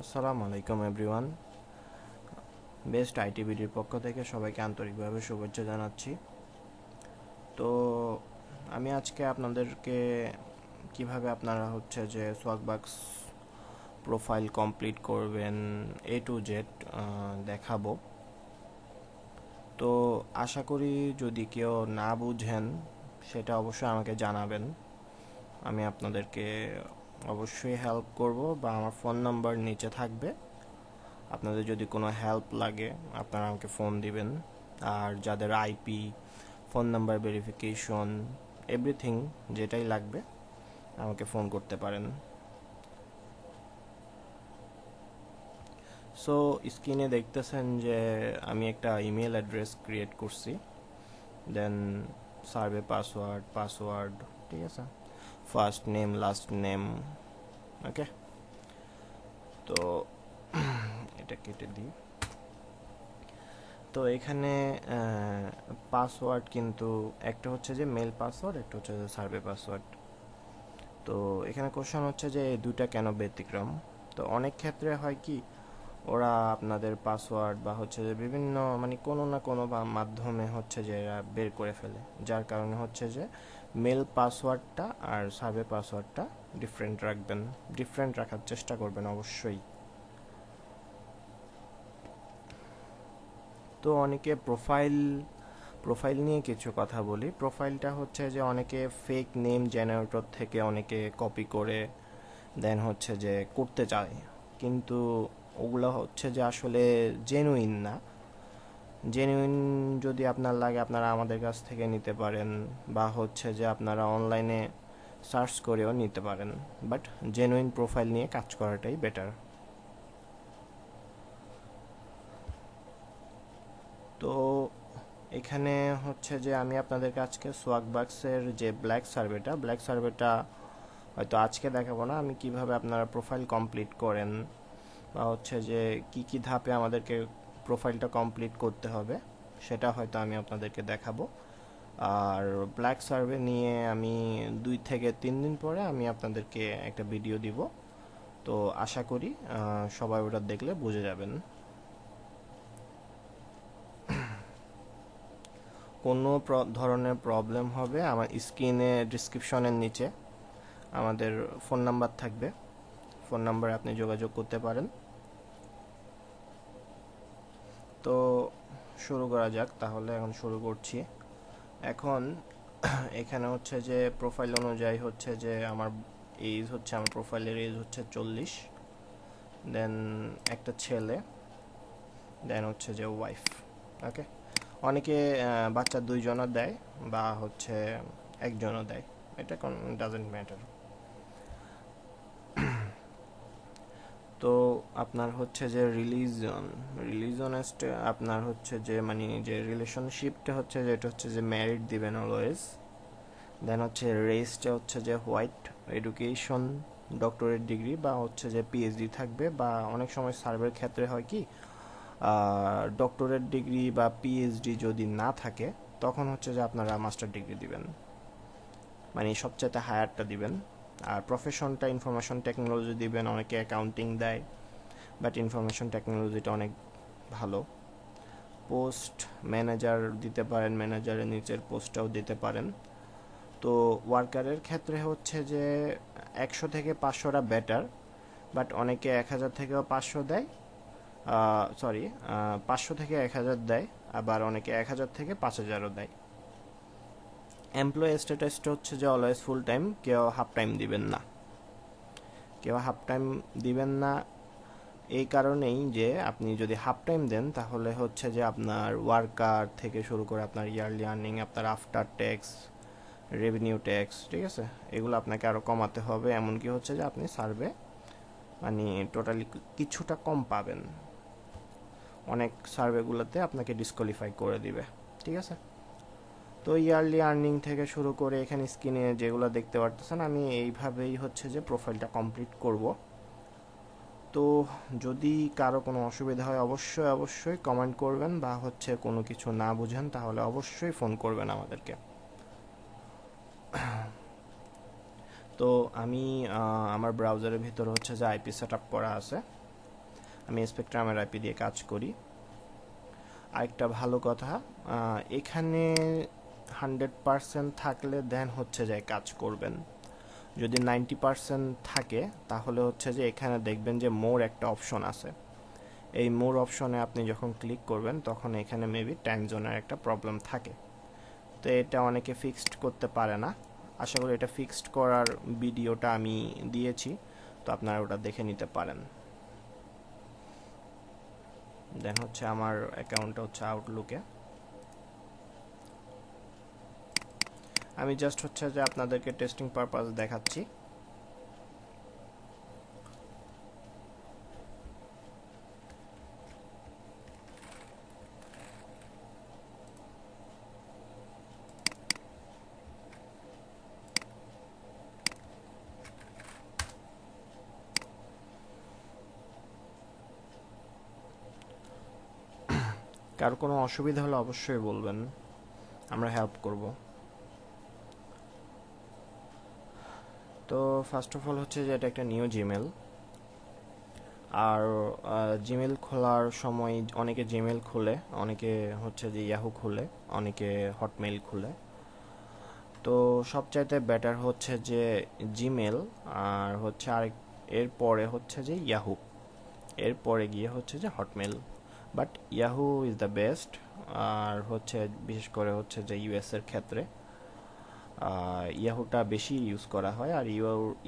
আসসালামু আলাইকুম everyone. Best আইটিভিডির পক্ষ থেকে সবাইকে আন্তরিকভাবে শুভেচ্ছা জানাচ্ছি। তো আমি আজকে আপনাদেরকে কিভাবে আপনারা হচ্ছে যে সোয়াগবাক্স প্রোফাইল কমপ্লিট করবেন A to Z দেখাবো। তো আশা করি যদি কেউ না বুঝেন সেটা অবশ্যই আমাকে জানাবেন, আমি আপনাদেরকে অবশ্যই হেল্প করব, বা আমার ফোন নাম্বার নিচে থাকবে। আপনাদের যদি কোনো হেল্প লাগে আপনারা আমাকে ফোন দিবেন। আর যাদের IP, phone number verification, everything যেটাই লাগবে আমাকে ফোন করতে পারেন। সো স্ক্রিনে দেখতেছেন যে আমি একটা ইমেল অ্যাড্রেস ক্রিয়েট করছি, দেন সার্ভে পাসওয়ার্ড, ঠিক আছে, ফার্স্ট নেম লাস্ট নেম, ওকে। তো এটা কেটে দিই। তো এখানে পাসওয়ার্ড কিন্তু একটা হচ্ছে যে মেল পাসওয়ার্ড, একটা হচ্ছে যে সার্ভে পাসওয়ার্ড। তো এখানে কোশ্চেন হচ্ছে যে এই দুইটা কেন ব্যতিক্রম। তো অনেক ক্ষেত্রে হয় কি, ওরা আপনাদের পাসওয়ার্ড বা হচ্ছে যে বিভিন্ন মানে কোনো না কোনো বা মাধ্যমে হচ্ছে যে এরা বের করে ফেলে, যার কারণে হচ্ছে যে মেল পাসওয়ার্ডটা আর সার্ভে পাসওয়ার্ডটা ডিফারেন্ট রাখবেন, ডিফারেন্ট রাখার চেষ্টা করবেন অবশ্যই। তো অনেকে প্রোফাইল নিয়ে কিছু কথা বলি। প্রোফাইলটা হচ্ছে যে অনেকে ফেক নেম জেনারেটর থেকে অনেকে কপি করে দেন হচ্ছে যে করতে চায়, কিন্তু ওগুলো হচ্ছে যে আসলে জেনুইন না। জেনুইন যদি আপনার লাগে আপনারা আমাদের কাছ থেকে নিতে পারেন, বা হচ্ছে যে আপনারা অনলাইনে সার্চ করেও নিতে পারেন, বাট জেনুইন প্রোফাইল নিয়ে কাজ করাটাই বেটার। তো এখানে হচ্ছে যে আমি আপনাদের আজকে সোয়াগবাক্সের যে ব্ল্যাক সার্ভেটা হয়তো আজকে দেখাবো না, আমি কিভাবে আপনারা প্রোফাইল কমপ্লিট করেন, বা হচ্ছে যে কি কি ধাপে আমাদেরকে প্রোফাইলটা কমপ্লিট করতে হবে সেটা হয়তো আমি আপনাদেরকে দেখাবো। আর ব্ল্যাক সার্ভে নিয়ে আমি 2 থেকে 3 দিন পরে আমি আপনাদেরকে একটা ভিডিও দিব। তো আশা করি সবাই ওটা দেখলে বুঝে যাবেন। কোনো ধরনের প্রবলেম হবে আমার স্ক্রিনে ডিসক্রিপশনের নিচে আমাদের ফোন নাম্বার থাকবে, ফোন নাম্বারে আপনি যোগাযোগ করতে পারেন। তো শুরু করা যাক তাহলে, এখন শুরু করছি। এখন এখানে হচ্ছে যে প্রোফাইল অনুযায়ী হচ্ছে যে আমার এজ হচ্ছে, আমার প্রোফাইলের এজ হচ্ছে 40, দেন একটা ছেলে, দেন হচ্ছে যে ওয়াইফ, ওকে। অনেকে বাচ্চা 2জনও দেয় বা হচ্ছে একজনও দেয়, এটা কোন ডাজেন্ট ম্যাটার। তো আপনার হচ্ছে যে রিলিজন আপনার হচ্ছে যে মানে যে রিলেশনশিপটা হচ্ছে যে এটা হচ্ছে যে ম্যারিড দিবেন অলওয়েজ। দেন হচ্ছে রেসটা হচ্ছে যে হোয়াইট, এডুকেশন ডক্টরেট ডিগ্রি বা হচ্ছে যে পিএইচডি থাকবে, বা অনেক সময় সার্ভের ক্ষেত্রে হয় কি ডক্টরেট ডিগ্রি বা পিএইচডি যদি না থাকে তখন হচ্ছে যে আপনারা মাস্টার ডিগ্রি দিবেন, মানে সবচেয়ে হায়ারটা দিবেন। আর প্রফেশনটা ইনফরমেশন টেকনোলজি দিবেন, অনেকে অ্যাকাউন্টিং দেয়, বাট ইনফরমেশন টেকনোলজিটা অনেক ভালো। পোস্ট ম্যানেজার দিতে পারেন, ম্যানেজারের নিচের পোস্টটাও দিতে পারেন। তো ওয়ার্কারের ক্ষেত্রে হচ্ছে যে 100 থেকে 500টা বেটার, বাট অনেকে 1000 থেকেও 500 দেয়, সরি 500 থেকে 1000 দেয়, আবার অনেকে 1000 থেকে 5000ও দেয়। এমপ্লয়ি স্ট্যাটাসটা হচ্ছে যে অলওয়েজ ফুল টাইম, কেউ হাফ টাইম দিবেন না, কেউ হাফ টাইম দিবেন না। এই কারণেই যে আপনি যদি হাফ টাইম দেন তাহলে হচ্ছে যে আপনার ওয়ার্কার থেকে শুরু করে আপনার ইয়ারলি আর্নিং, আপনার আফটার ট্যাক্স, রেভিনিউ ট্যাক্স, ঠিক আছে, এগুলো আপনাকে আরও কমাতে হবে। এমনকি হচ্ছে যে আপনি সার্ভে মানে টোটালি কিছুটা কম পাবেন, অনেক সার্ভেগুলোতে আপনাকে ডিসকোয়ালিফাই করে দিবে, ঠিক আছে। তো ইয়ারলি আর্নিং থেকে শুরু করে এখানে স্ক্রিনে যেগুলো দেখতে পারতেছেন আমি এইভাবেই হচ্ছে যে প্রোফাইলটা কমপ্লিট করব। তো যদি কারো কোনো অসুবিধা হয় অবশ্যই অবশ্যই কমেন্ট করবেন, বা হচ্ছে কোনো কিছু না বুঝেন তাহলে অবশ্যই ফোন করবেন আমাদেরকে। তো আমি আমার ব্রাউজারের ভিতর হচ্ছে যে আইপি সেট আপ করা আছে, আমি স্পেকট্রামের আইপি দিয়ে কাজ করি। আরেকটা ভালো কথা, এখানে 100% থাকলে দেন হচ্ছে যে কাজ করবেন। যদি 90% থাকে তাহলে হচ্ছে যে এখানে দেখবেন যে মোর একটা অপশন আছে। এই মোর অপশনে আপনি যখন ক্লিক করবেন তখন এখানে মেবি টাইম জোনের একটা প্রবলেম থাকে। তো এটা অনেকে ফিক্সড করতে পারে না। আশা করি এটা ফিক্সড করার ভিডিওটা আমি দিয়েছি, তো আপনারা ওটা দেখে নিতে পারেন। দেন হচ্ছে আমার অ্যাকাউন্টটা হচ্ছে আউটলুকে। আমি জাস্ট হচ্ছে যে আপনাদেরকে টেস্টিং পারপাস দেখাচ্ছি। কারো কোনো অসুবিধা হলে অবশ্যই বলবেন, আমরা হেল্প করব। তো ফার্স্ট অফ অল হচ্ছে যে এটা একটা নিউ জিমেল। আর জিমেল খোলার সময় অনেকে জিমেল খুলে, অনেকে হচ্ছে যে ইয়াহু খুলে, অনেকে হটমেইল খুলে। তো সবচাইতে বেটার হচ্ছে যে জিমেল, আর হচ্ছে আরেক এরপরে হচ্ছে যে ইয়াহু, এরপরে গিয়ে হচ্ছে যে Hotmail. But Yahoo is the best. আর হচ্ছে বিশেষ করে হচ্ছে যে ইউএস এর ক্ষেত্রে ইয়াহুটা বেশি ইউজ করা হয়, আর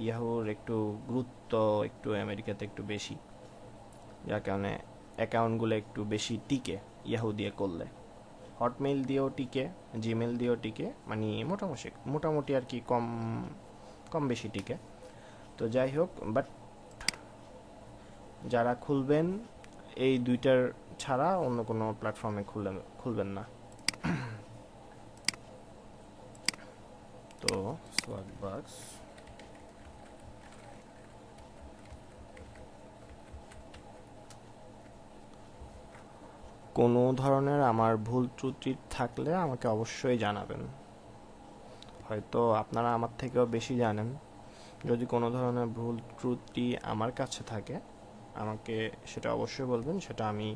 ইয়াহুর একটু গুরুত্ব একটু আমেরিকাতে একটু বেশি, যার কারণে অ্যাকাউন্টগুলো একটু বেশি টিকে ইয়াহু দিয়ে করলে। হটমেইল দিয়েও টিকে, জিমেল দিয়েও টিকে, মানে মোটামুটি আর কি কম কম বেশি টিকে। তো যাই হোক, বাট যারা খুলবেন এই দুইটার ছাড়া অন্য কোনো প্ল্যাটফর্মে খুলবেন না। তো সোয়াগবাক্স কোনো ধরনের আমার ভুল ত্রুটি থাকলে আমাকে অবশ্যই জানাবেন। হয়তো আপনারা আমার থেকেও বেশি জানেন। যদি কোনো ধরনের ভুল ত্রুটি আমার কাছে থাকে আমাকে সেটা অবশ্যই বলবেন, সেটা আমি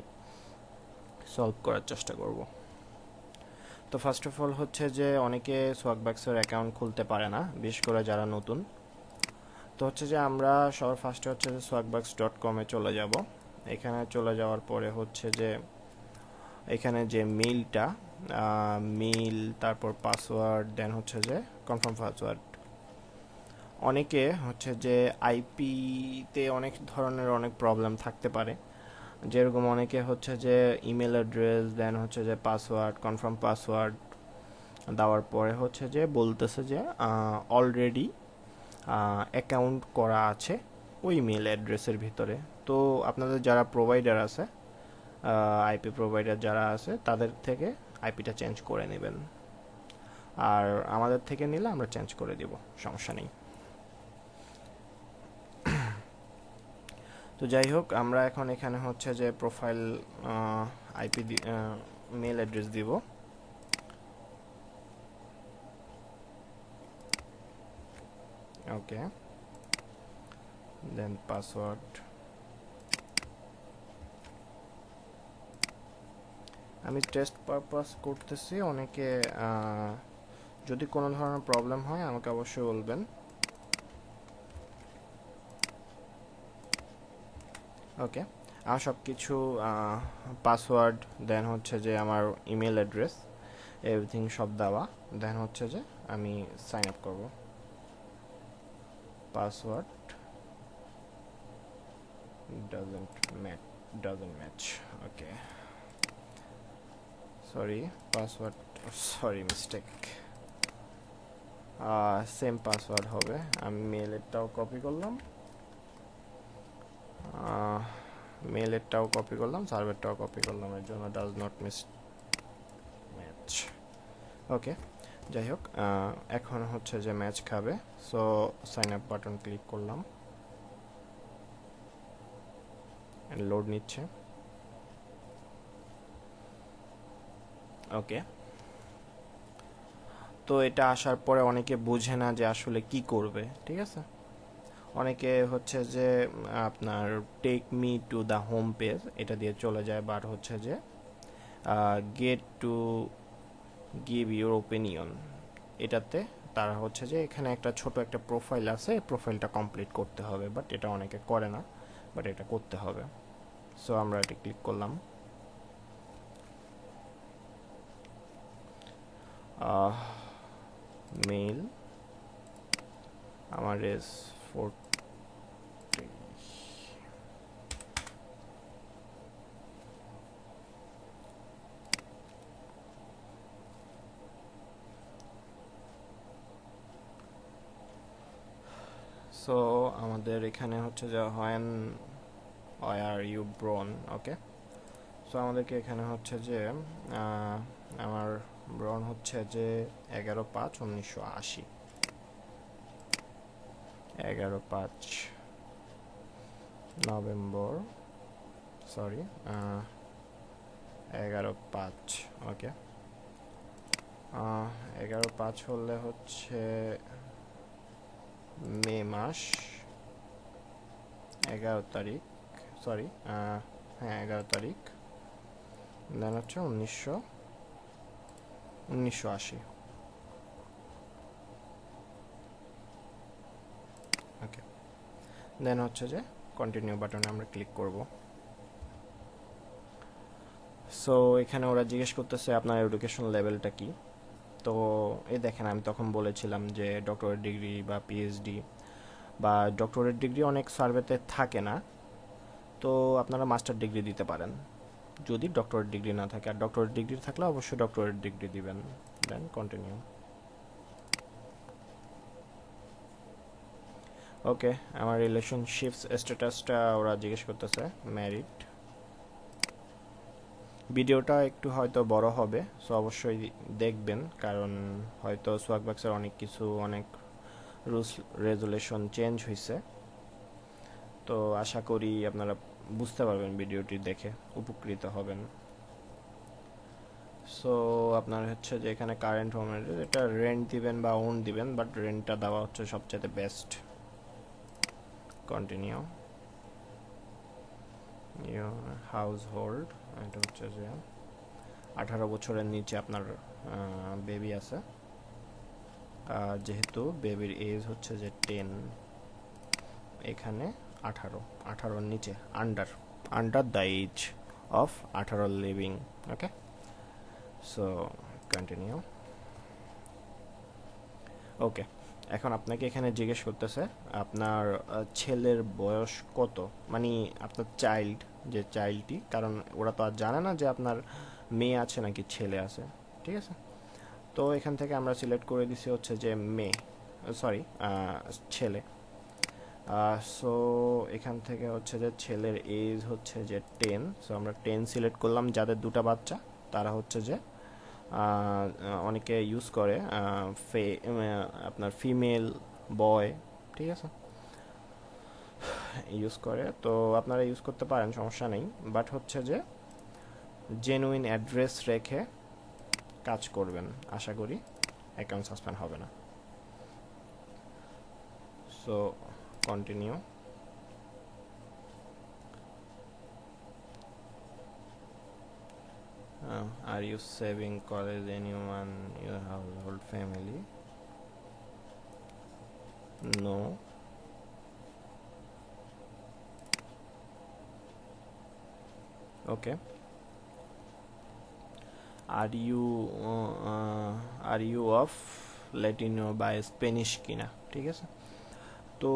সলভ করার চেষ্টা করব। তো ফার্স্ট অফ অল হচ্ছে যে অনেকে সোয়াগবাক্সের অ্যাকাউন্ট খুলতে পারে না, বিশেষ করে যারা নতুন। তো হচ্ছে যে আমরা সবার ফার্স্টে হচ্ছে যে swagbucks.com-এ চলে যাব। এখানে চলে যাওয়ার পরে হচ্ছে যে এখানে যে মেইলটা, মেইল, তারপর পাসওয়ার্ড, দেন হচ্ছে যে কনফার্ম পাসওয়ার্ড। অনেকে হচ্ছে যে আইপিতে অনেক ধরনের অনেক প্রবলেম থাকতে পারে, যেরকম অনেকে হচ্ছে যে ইমেল অ্যাড্রেস, দেন হচ্ছে যে পাসওয়ার্ড, কনফার্ম পাসওয়ার্ড দেওয়ার পরে হচ্ছে যে বলতেছে যে অলরেডি অ্যাকাউন্ট করা আছে ওই মেল অ্যাড্রেসের ভিতরে। তো আপনাদের যারা প্রোভাইডার আছে, আইপি প্রোভাইডার যারা আছে, তাদের থেকে আইপিটা চেঞ্জ করে নেবেন। আর আমাদের থেকে নিলে আমরা চেঞ্জ করে দিব, সমস্যা নেই। তো যাই হোক, আমরা এখন এখানে হচ্ছে যে প্রোফাইল আইপি মেল অ্যাড্রেস দিব। ওকে, দেন পাসওয়ার্ড। আমি টেস্ট পারপাস করতেছি, অনেকে যদি কোনো ধরনের প্রবলেম হয় আমাকে অবশ্যই বলবেন। ওকে, আমার সব কিছু পাসওয়ার্ড, দেন হচ্ছে যে আমার ইমেল অ্যাড্রেস, এভরিথিং সব দেওয়া। দেন হচ্ছে যে আমি সাইন আপ করব। Password doesn't match. Okay, sorry, password, sorry, mistake. Same password হবে। আমি মেলেরটাও কপি করলাম, মেলেরটাও কপি করলাম, সার্ভারটাও কপি করলাম, এর জন্য ডাজ নট ম্যাচ। ওকে, যাই হোক, এখন হচ্ছে যে ম্যাচ খাবে। So sign up button click করলাম, লোড নিচ্ছে। ওকে, তো এটা আসার পরে অনেকে বুঝে না যে আসলে কি করবে, ঠিক আছে। অনেকে হচ্ছে যে আপনার take me to the home page এটা দিয়ে চলে যায়, বাট হচ্ছে যে get to give your opinion এটাতে তারা হচ্ছে যে এখানে একটা ছোট একটা প্রোফাইল আছে, প্রোফাইলটা কমপ্লিট করতে হবে, বাট এটা অনেকে করে না, বাট এটা করতে হবে। সো আমরা এটা ক্লিক করলাম। মেল আমার এস 40। সো আমাদের এখানে হচ্ছে যে why are you born, okay. So আমাদেরকে এখানে হচ্ছে যে আমার ব্রন হচ্ছে যে 11/5/1980, 11/5 নভেম্বর, সরি 11/5, ওকে। 11/5 হলে হচ্ছে মে মাস 11 তারিখ, সরি হ্যাঁ 11 তারিখ, দেন হচ্ছে 1980, ওকে। দেন হচ্ছে যে কন্টিনিউ বাটনে আমরা ক্লিক করব। সো এখানে ওরা জিজ্ঞেস করতেছে আপনার এডুকেশন লেভেলটা কি। তো এই দেখেন আমি তখন বলেছিলাম যে ডক্টরেট ডিগ্রি বা পিএইচডি বা ডক্টরেট ডিগ্রি অনেক সার্ভেতে থাকে না, তো আপনারা মাস্টার ডিগ্রি দিতে পারেন যদি ডক্টরেট ডিগ্রি না থাকে, আর ডক্টরেট ডিগ্রি থাকলে অবশ্যই ডক্টরেট ডিগ্রি দিবেন। দেন কন্টিনিউ, ওকে। আমার রিলেশনশিপস স্ট্যাটাসটা ওরা জিজ্ঞেস করতেছে ম্যারিড। ভিডিওটা একটু হয়তো বড় হবে, সো অবশ্যই দেখবেন, কারণ হয়তো সোয়াগবাক্সের অনেক কিছু, অনেক রুলস রেজুলেশন চেঞ্জ হয়েছে। তো আশা করি আপনারা বুঝতে পারবেন, ভিডিওটি দেখে উপকৃত হবেন। সো আপনার হচ্ছে যে এখানে কারেন্ট হোম এটা রেন্ট দিবেন বা ওন দিবেন, বাট রেন্টটা দেওয়া হচ্ছে সবচেয়ে বেস্ট। কন্টিনিউ, হাউস হোল্ড এটা হচ্ছে যে 18 বছরের নিচে আপনার বেবি আছে, যেহেতু বেবির এজ হচ্ছে যে 10, এখানে 18 নিচে, under the age of 18 living, okay. So continue, okay. এখন আপনাকে এখানে জিজ্ঞেস করতেছে আপনার ছেলের বয়স কত, মানে আপনার চাইল্ড, যে চাইল্ডটি, কারণ ওরা তো আর জানে না যে আপনার মেয়ে আছে নাকি ছেলে আছে, ঠিক আছে। তো এখান থেকে আমরা সিলেক্ট করে দিছি হচ্ছে যে মেয়ে, সরি ছেলে। সো এখান থেকে হচ্ছে যে ছেলের এজ হচ্ছে যে 10, সো আমরা 10 সিলেক্ট করলাম। যাদের দুটো বাচ্চা তারা হচ্ছে যে অনেকে ইউজ করে আপনার ফিমেল বয়, ঠিক আছে, ইউজ করে, তো আপনারা ইউজ করতে পারেন, সমস্যা নেই, বাট হচ্ছে যে জেনুইন অ্যাড্রেস রেখে কাজ করবেন, আশা করি অ্যাকাউন্ট সাসপেন্ড হবে না। So continue, are you saving college anyone your household family? No. Okay. Are you of Latino by Spanish কিনা, ঠিক আছে। তো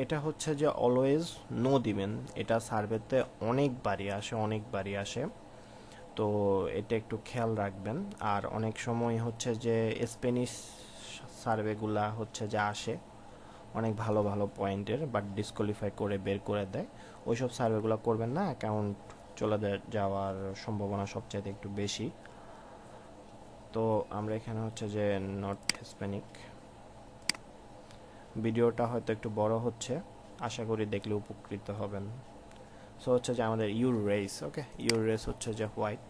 এটা হচ্ছে যে অলওয়েজ নো দিবেন, এটা সার্ভেতে অনেকবারই আসে, তো এটা একটু খেয়াল রাখবেন। আর অনেক সময় হচ্ছে যে স্প্যানিশ সার্ভেগুলা হচ্ছে যে আসে অনেক ভালো ভালো পয়েন্টের, বাট ডিসকোয়ালিফাই করে বের করে দেয়, ওইসব সার্ভেগুলো করবেন না, অ্যাকাউন্ট চলে যাওয়ার সম্ভাবনা সবচাইতে একটু বেশি। তো আমরা এখানে হচ্ছে যে নট হিসপ্যানিক। ভিডিওটা হয়তো একটু বড় হচ্ছে, আশা করি দেখলে উপকৃত হবেন। সো হচ্ছে যে আমাদের your race, okay, your race হচ্ছে যে হোয়াইট।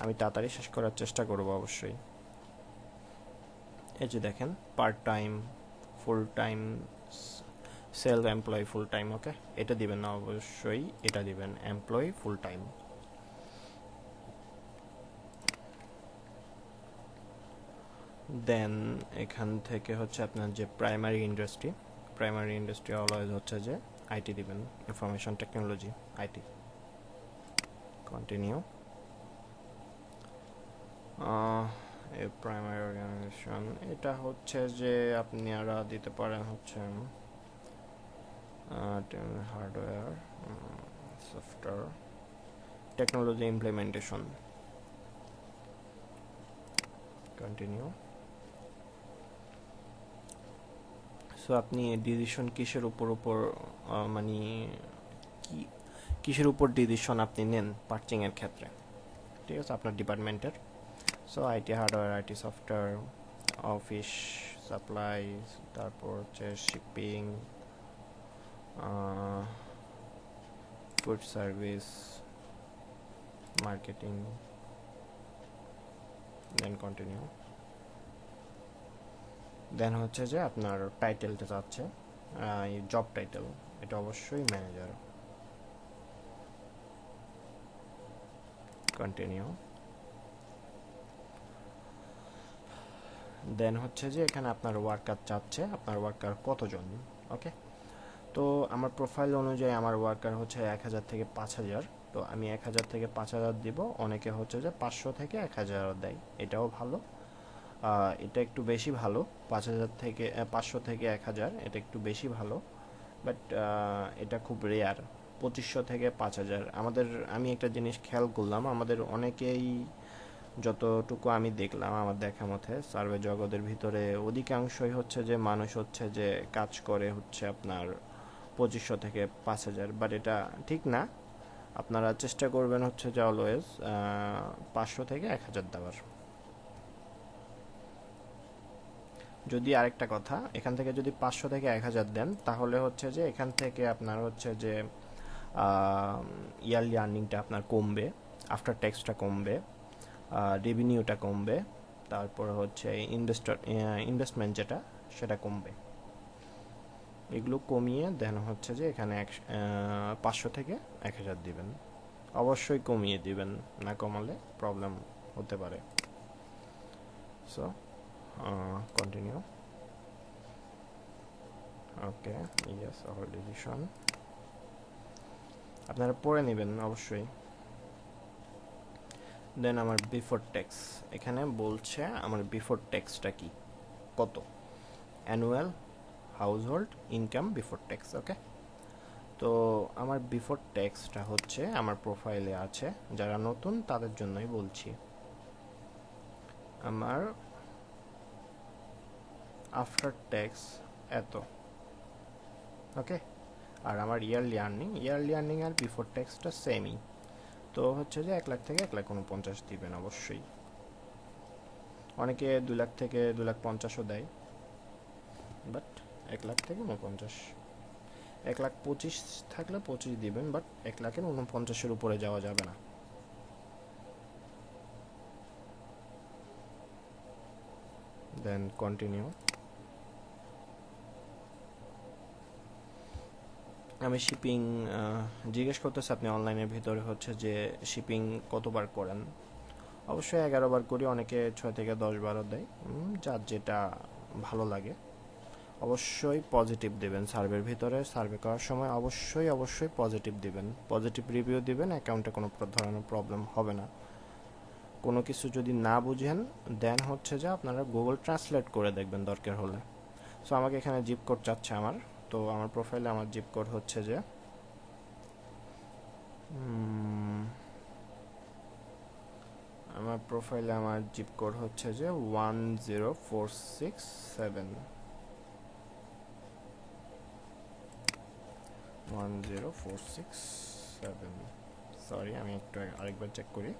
আমি তাড়াতাড়ি শেষ করার চেষ্টা করব অবশ্যই। এই যে দেখেন part time, full time, self employ full time, okay, এটা দিবেন না, অবশ্যই এটা দিবেন এমপ্লয় ফুল টাইম। দেন এখান থেকে হচ্ছে আপনার যে প্রাইমারি ইন্ডাস্ট্রি অলওয়েজ হচ্ছে যে আইটি দিবেন, information technology IT. Continue. Primary organization এটা হচ্ছে যে আপনারা দিতে পারেন হচ্ছে hardware, software, technology implementation. Continue. So আপনি ডিসিশন কিসের উপর মানে কিসের উপর ডিসিশন আপনি নেন পার্চিং এর ক্ষেত্রে, ঠিক আছে, আপনার ডিপার্টমেন্টের। So IT hardware, IT software, office supply, তারপর হচ্ছে shipping, food service, marketing, then continue. Then হচ্ছে যে আপনার টাইটেলটা চাচ্ছে, জব টাইটেল, এটা অবশ্যই ম্যানেজার। কন্টিনিউ। দেন হচ্ছে যে এখানে আপনার ওয়ার্কার চাচ্ছে, আপনার ওয়ার্কার কতজন, ওকে। তো আমার প্রোফাইল অনুযায়ী আমার ওয়ার্কার হচ্ছে 1000 থেকে 5000, তো আমি 1000 থেকে 5000 দিব। অনেকে হচ্ছে যে 500 থেকে 1000 দেয়, এটাও ভালো। এটা একটু বেশি ভালো, 5000 থেকে 500 থেকে 1000, এটা একটু বেশি ভালো, বাট এটা খুব রেয়ার। 2500 থেকে 5000 আমি একটা জিনিস খেয়াল করলাম, আমাদের অনেকেই, যতটুকু আমি দেখলাম আমার দেখা মতে সার্ভে জগতের ভিতরে অধিকাংশই হচ্ছে যে মানুষ হচ্ছে যে কাজ করে হচ্ছে আপনার 2500 থেকে 5000, বাট এটা ঠিক না। আপনারা চেষ্টা করবেন হচ্ছে যে অলওয়েজ 500 থেকে 1000 দেওয়ার। যদি আরেকটা কথা, এখান থেকে যদি 500 থেকে 1000 দেন, তাহলে হচ্ছে যে এখান থেকে আপনার হচ্ছে যে ইয়ারলি আর্নিংটা আপনার কমবে, আফটার ট্যাক্সটা কমবে, রেভিনিউটা কমবে, তারপর হচ্ছে ইনভেস্টমেন্ট যেটা সেটা কমবে। এগুলো কমিয়ে দেন হচ্ছে যে এখানে 500 থেকে 1000 দিবেন, অবশ্যই কমিয়ে দিবেন, না কমালে প্রবলেম হতে পারে। So continue. Okay, yes, our decision আপনারা পড়ে নেবেন অবশ্যই। দেন আমার বিফোর ট্যাক্স, এখানে বলছে আমার বিফোর ট্যাক্সটা কি, কত, annual household income before tax, okay. তো আমার বিফোর ট্যাক্সটা হচ্ছে আমার প্রোফাইলে আছে, যারা নতুন তাদের জন্যই বলছি। আমার আফটার ট্যাক্স এত, ওকে। আর আমার ইয়ারলি আর্নিং আর বিফোর ট্যাক্সটা সেমই, তো হচ্ছে যে 1 লাখ থেকে 1,49,000 দিবেন অবশ্যই। অনেকে 2 লাখ থেকে 2,50,000ও দেয়, বাট 1 লাখ থেকে 49, 1,25,000 থাকলে 25 দিবেন, বাট 1,49,000-এর উপরে যাওয়া যাবে না। দেন কন্টিনিউ। আমি শিপিং জিজ্ঞেস করতেছি, আপনি অনলাইনের ভিতরে হচ্ছে যে শিপিং কতবার করেন। অবশ্যই 11 বার করি, অনেকে 6 থেকে 10-12 দেয়, যার যেটা ভালো লাগে। অবশ্যই পজিটিভ দেবেন সার্ভের ভিতরে, সার্ভে করার সময় অবশ্যই পজিটিভ দিবেন, পজিটিভ রিভিউ দিবেন, অ্যাকাউন্টে কোনো ধরনের প্রবলেম হবে না। কোনো কিছু যদি না বুঝেন দেন হচ্ছে যে আপনারা গুগল ট্রান্সলেট করে দেখবেন দরকার হলে। সো আমাকে এখানে জিপ কোড চাচ্ছে আমার, তো আমার প্রোফাইলে আমার জিপ কোড হচ্ছে যে আমার জিপ কোড হচ্ছে যে 10467 10467, সরি আমি একটু আরেকবার চেক করি,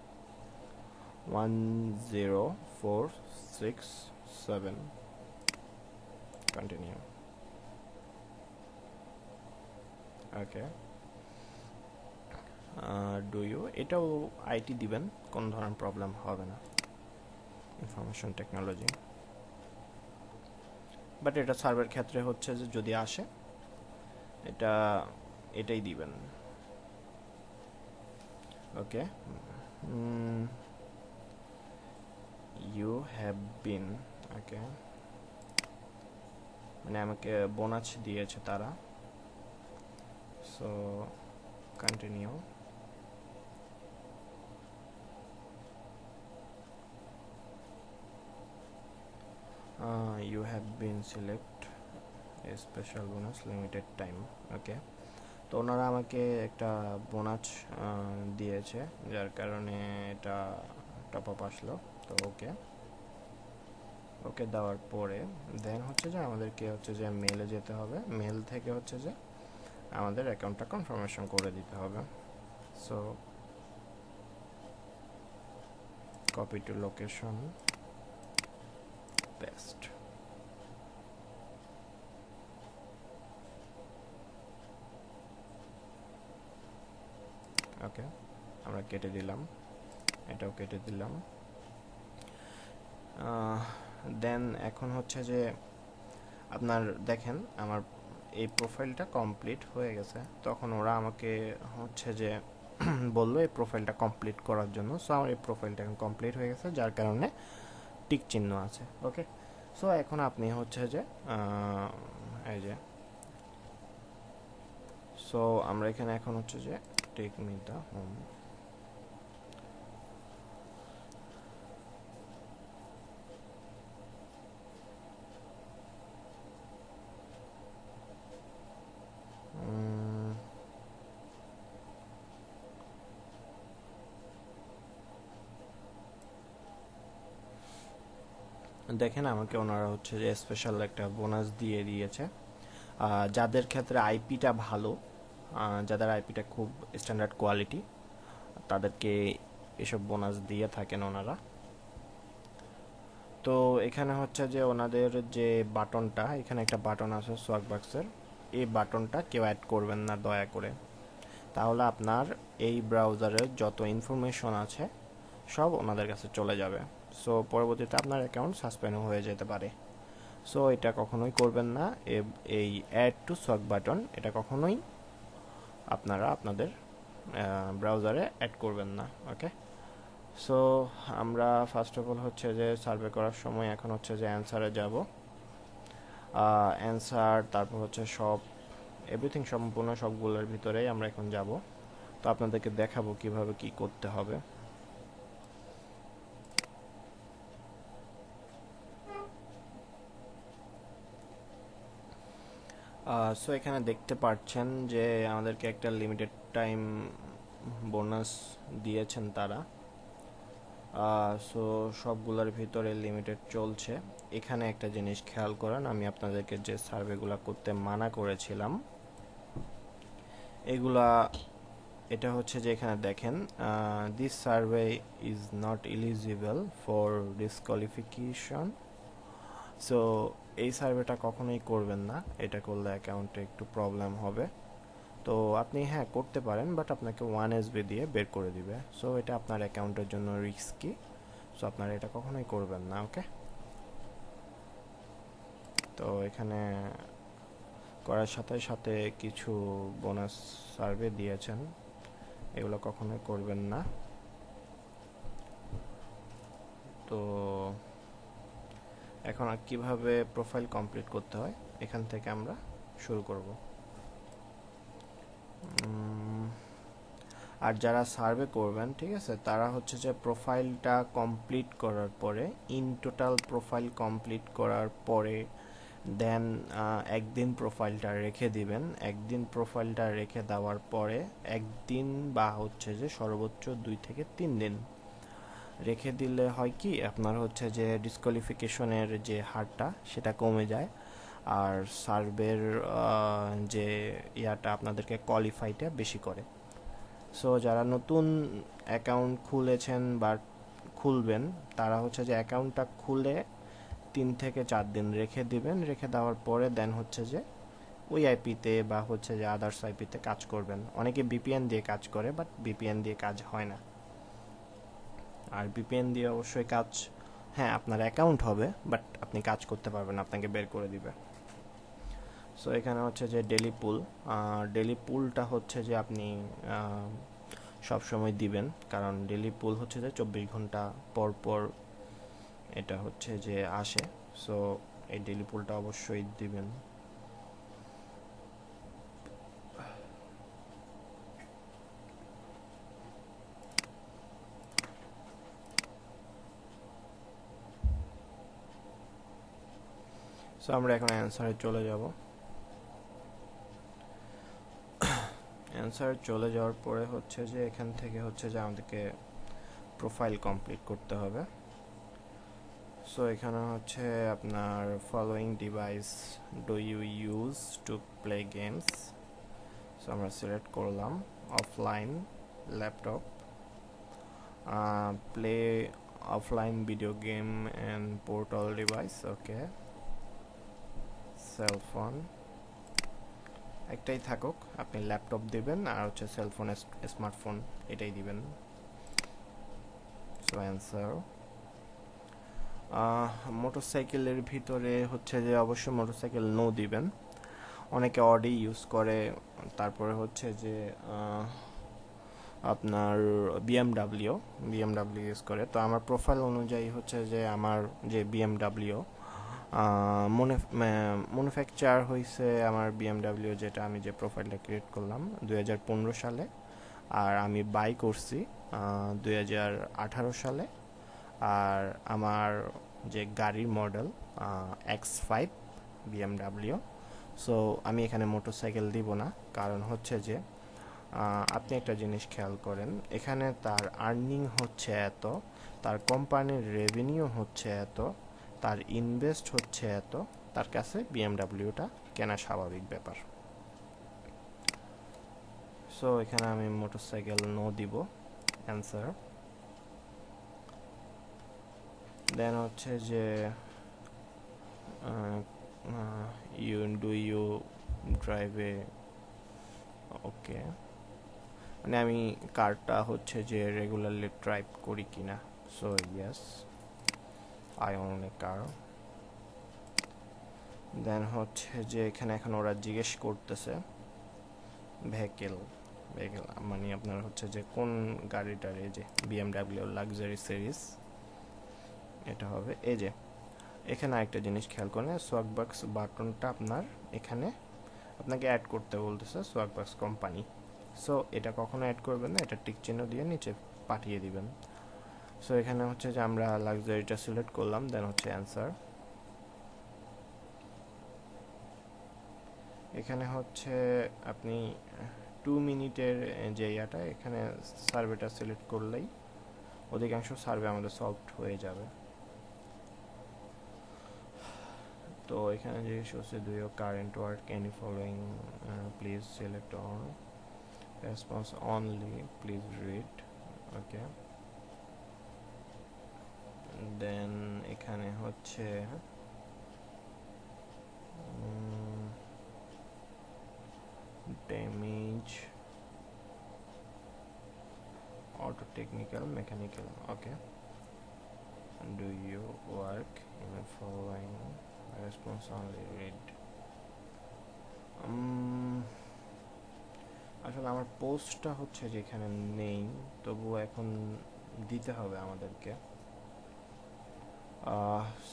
10467, কন্টিনিউ। ওকে, ডু ইউ, এটাও আইটি দিবেন, কোনো ধরনের প্রবলেম হবে না, ইনফরমেশন টেকনোলজি। বাট এটা সার্ভের ক্ষেত্রে হচ্ছে যে যদি আসে এটা এটাই দিবেন। ওকে, ইউ হ্যাভ বিন, ওকে, মানে আমাকে বোনাস দিয়েছে তারা, so continue. You have been select a special bonus limited time, ওকে। তো ওনারা আমাকে একটা বোনাস দিয়েছে, যার কারণে এটা টপ আপ আসলো। তো ওকে, ওকে দেওয়ার পরে দেন হচ্ছে যে আমাদেরকে হচ্ছে যে মেলে যেতে হবে, মেল থেকে হচ্ছে যে আমাদের অ্যাকাউন্টটা কনফার্মেশন করে দিতে হবে। So copy to location, paste, okay, আমরা কেটে দিলাম, এটাও কেটে দিলাম। দেন এখন হচ্ছে যে আপনার দেখেন আমার এই প্রোফাইলটা কমপ্লিট হয়ে গেছে, তখন ওরা আমাকে হচ্ছে যে বললো এই প্রোফাইলটা কমপ্লিট করার জন্য। সো আমার এই প্রোফাইলটা এখন কমপ্লিট হয়ে গেছে, যার কারণে টিক চিহ্ন আছে। ওকে, সো এখন আপনি হচ্ছে যে এই যে, সো আমরা এখানে এখন হচ্ছে যে টেক মি দ্য হোম, দেখেন আমাকে ওনারা হচ্ছে যে স্পেশাল একটা বোনাস দিয়ে দিয়েছে। যাদের ক্ষেত্রে আইপিটা ভালো, যাদের আইপিটা খুব স্ট্যান্ডার্ড কোয়ালিটি, তাদেরকে এসব বোনাস দিয়ে থাকেন ওনারা। তো এখানে হচ্ছে যে ওনাদের যে বাটনটা, এখানে একটা বাটন আছে সোয়াগ বাক্সের, এই বাটনটা কেউ অ্যাড করবেন না দয়া করে, তাহলে আপনার এই ব্রাউজারের যত ইনফরমেশন আছে সব ওনাদের কাছে চলে যাবে। সো পরবর্তীতে আপনার অ্যাকাউন্ট সাসপেন্ড হয়ে যেতে পারে। সো এটা কখনোই করবেন না, এই অ্যাড টু সোয়াগ বাটন এটা কখনোই আপনারা আপনাদের ব্রাউজারে অ্যাড করবেন না। ওকে, সো আমরা ফার্স্ট অফ অল হচ্ছে যে সার্ভে করার সময় এখন হচ্ছে যে অ্যান্সারে যাব, অ্যান্সার, তারপর হচ্ছে সব এভরিথিং সম্পূর্ণ সবগুলোর ভিতরেই আমরা এখন যাব। তো আপনাদেরকে দেখাবো কিভাবে কি করতে হবে। সো এখানে দেখতে পাচ্ছেন যে আমাদেরকে একটা লিমিটেড টাইম বোনাস দিয়েছেন তারা। সো সবগুলোর ভিতরে লিমিটেড চলছে। এখানে একটা জিনিস খেয়াল করেন, আমি আপনাদেরকে যে সার্ভেগুলো করতে মানা করেছিলাম এগুলা, এটা হচ্ছে যে এখানে দেখেন this survey is not eligible for disqualification. So এই সার্ভেটা কখনোই করবেন না, এটা করলে অ্যাকাউন্টে একটু প্রবলেম হবে। তো আপনি হ্যাঁ করতে পারেন, বাট আপনাকে 1 SB দিয়ে বের করে দিবে। সো এটা আপনার অ্যাকাউন্টের জন্য রিস্কি, সো আপনারা এটা কখনোই করবেন না। ওকে, তো এখানে করার সাথে সাথে কিছু বোনাস সার্ভে দিয়েছেন, এগুলো কখনোই করবেন না। তো এখন আর কিভাবে প্রোফাইল কমপ্লিট করতে হয় এখান থেকে আমরা শুরু করব। আর যারা সার্ভে করবেন, ঠিক আছে, তারা হচ্ছে যে প্রোফাইলটা কমপ্লিট করার পরে, ইন টোটাল প্রোফাইল কমপ্লিট করার পরে দেন একদিন প্রোফাইলটা রেখে দিবেন। একদিন প্রোফাইলটা রেখে দেওয়ার পরে একদিন বা হচ্ছে যে সর্বোচ্চ 2 থেকে 3 দিন রেখে দিলে হয় কি, আপনার হচ্ছে যে ডিসকোয়ালিফিকেশনের যে হারটা সেটা কমে যায়, আর সার্ভের যে ইয়াটা আপনাদেরকে কোয়ালিফাইটা বেশি করে। সো যারা নতুন অ্যাকাউন্ট খুলেছেন বা খুলবেন, তারা হচ্ছে যে অ্যাকাউন্টটা খুলে 3 থেকে 4 দিন রেখে দিবেন, রেখে দেওয়ার পরে দেন হচ্ছে যে ওই আইপিতে বা হচ্ছে যে আদার্স আইপিতে কাজ করবেন। অনেকে বিপিএন দিয়ে কাজ করে, বাট বিপিএন দিয়ে কাজ হয় না। আর বিপিএন দিয়ে অবশ্যই কাজ হ্যাঁ, আপনার অ্যাকাউন্ট হবে, বাট আপনি কাজ করতে পারবেন, আপনাকে বের করে দিবে। সো এখানে হচ্ছে যে ডেলি পুলটা হচ্ছে যে আপনি সব সময় দিবেন, কারণ ডেলি পুল হচ্ছে যে 24 ঘন্টা পর পর এটা হচ্ছে যে আসে। সো এই ডেলি পুলটা অবশ্যই দিবেন। সো আমরা এখন অ্যান্সারে চলে যাব। অ্যান্সার চলে যাওয়ার পরে হচ্ছে যে এখান থেকে হচ্ছে যে আমাদেরকে প্রোফাইল কমপ্লিট করতে হবে। সো এখানে হচ্ছে আপনার following device do you use to play games. So আমরা সিলেক্ট করলাম offline laptop, play offline video game and portal device. Okay, cellphone একটাই থাকুক, আপনি ল্যাপটপ দিবেন আর হচ্ছে সেলফোন স্মার্টফোন এটাই দিবেন। সো অ্যান্সার মোটরসাইকেলের ভিতরে হচ্ছে যে অবশ্যই মোটরসাইকেল নো দিবেন। অনেকে অডি ইউজ করে, তারপরে হচ্ছে যে আপনার বিএমডাব্লিউ ইউজ করে। তো আমার প্রোফাইল অনুযায়ী হচ্ছে যে আমার যে বিএমডাব্লিউ ম্যানুফ্যাকচার হয়েছে আমার বিএমডাব্লিউ, যেটা আমি যে প্রোফাইলটা ক্রিয়েট করলাম 2015 সালে, আর আমি বাই করছি 2018 সালে। আর আমার যে গাড়ির মডেল X5 বিএমডাব্লিউ। সো আমি এখানে মোটরসাইকেল দিব না, কারণ হচ্ছে যে আপনি একটা জিনিস খেয়াল করেন, এখানে তার আর্নিং হচ্ছে এত, তার কোম্পানির রেভিনিউ হচ্ছে এত, তার ইনভেস্ট হচ্ছে এত, তার কাছে বিএমডাব্লিউটা কেনা স্বাভাবিক ব্যাপার। সো এখানে আমি মোটরসাইকেল নো দিব, অ্যান্সার। দেন হচ্ছে যে ইউ ড্রাইভ এ, ওকে, মানে আমি কারটা হচ্ছে যে রেগুলারলি ড্রাইভ করি কিনা। সো ইয়েস, আই ওন এ কার। দেন হচ্ছে যে এখানে এখন ওরা জিজ্ঞেস করতেছে ভেহিকেল মানে আপনার হচ্ছে যে কোন গাড়িটার, এই যে বিএমডাব্লিউ লাক্সারি সিরিজ এটা হবে। এই যে এখানে আরেকটা জিনিস খেয়াল করেন, সোয়াগবাক্স বাটনটা আপনার এখানে আপনাকে অ্যাড করতে বলতেছে, সোয়াগবাক্স কোম্পানি। সো এটা কখনো অ্যাড করবেন না, এটা টিক চিহ্ন দিয়ে নিচে পাঠিয়ে দিবেন। সো এখানে হচ্ছে যে আমরা লাক্সারিটা সিলেক্ট করলাম, দেন হচ্ছে অ্যান্সার। এখানে হচ্ছে আপনি 2 মিনিটের যে ইয়াটা, এখানে সার্ভেটা সিলেক্ট করলেই অধিকাংশ সার্ভে আমাদের সলভড হয়ে যাবে। তো এখানে জিজ্ঞেস করছে do you current work any following, please select one, response only, please read. Okay, then এখানে হচ্ছে damage auto technical mechanical. Okay, do you work in the following, response only, read. আসলে আমার পোস্টটা হচ্ছে যে এখানে নেই, তবুও এখন দিতে হবে আমাদেরকে।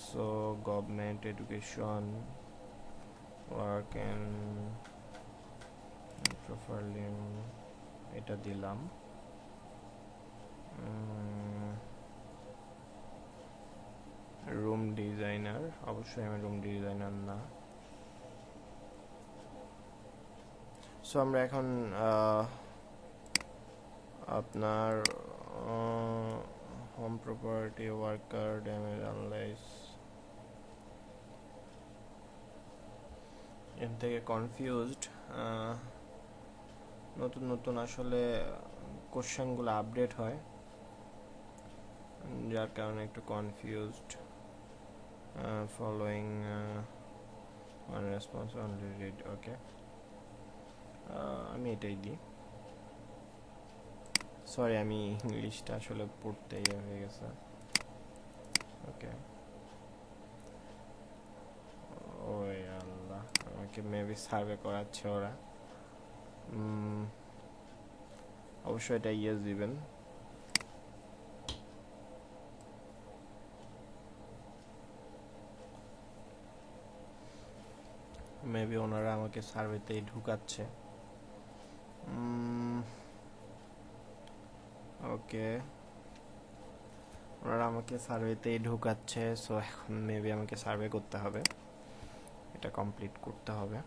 So government education work and properly, এটা দিলাম। রুম ডিজাইনার, অবশ্যই আমি রুম ডিজাইনার না। সো আমরা এখন আপনার home property worker damage analyse, এর থেকে কনফিউজড। নতুন নতুন আসলে কোশ্চেনগুলো আপডেট হয়, যার কারণে একটু confused. Following one response only read. Okay, আমি এটাই দিই। সরি, আমি ইংলিশটা আসলে পড়তে ইয়ে হয়ে গেছে। ওকে, ওই আল্লাহ, আমাকে মেবি সার্ভে করাচ্ছে ওরা। অবশ্যই এটা ইয়েস দিবেন। মেবি ওনারা আমাকে সার্ভেতেই ঢুকাচ্ছে। ওকে, ওনারা আমাকে সার্ভেতেই ঢুকাচ্ছে, সো এখন মেবি আমাকে সার্ভে করতে হবে, এটা কমপ্লিট করতে হবে।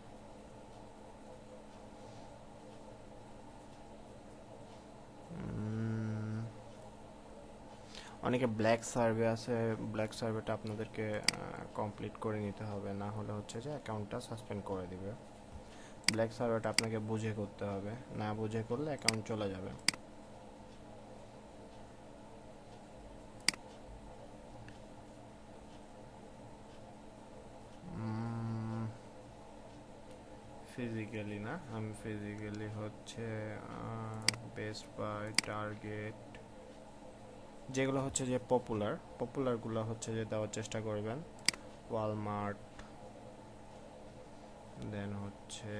অনেকে ব্ল্যাক সার্ভে আছে, ব্ল্যাক সার্ভেটা আপনাদেরকে কমপ্লিট করে নিতে হবে, না হলে হচ্ছে যে অ্যাকাউন্টটা সাসপেন্ড করে দিবে। ব্ল্যাক সার্ভেটা আপনাকে বুঝে করতে হবে, না বুঝে করলে অ্যাকাউন্ট চলে যাবে। ফিজিক্যালি না, আমি ফিজিক্যালি হচ্ছে বেস্ট বাই, টার্গেট, যেগুলো হচ্ছে যে পপুলারগুলো হচ্ছে যে দেওয়ার চেষ্টা করবেন। ওয়ালমার্ট, দেন হচ্ছে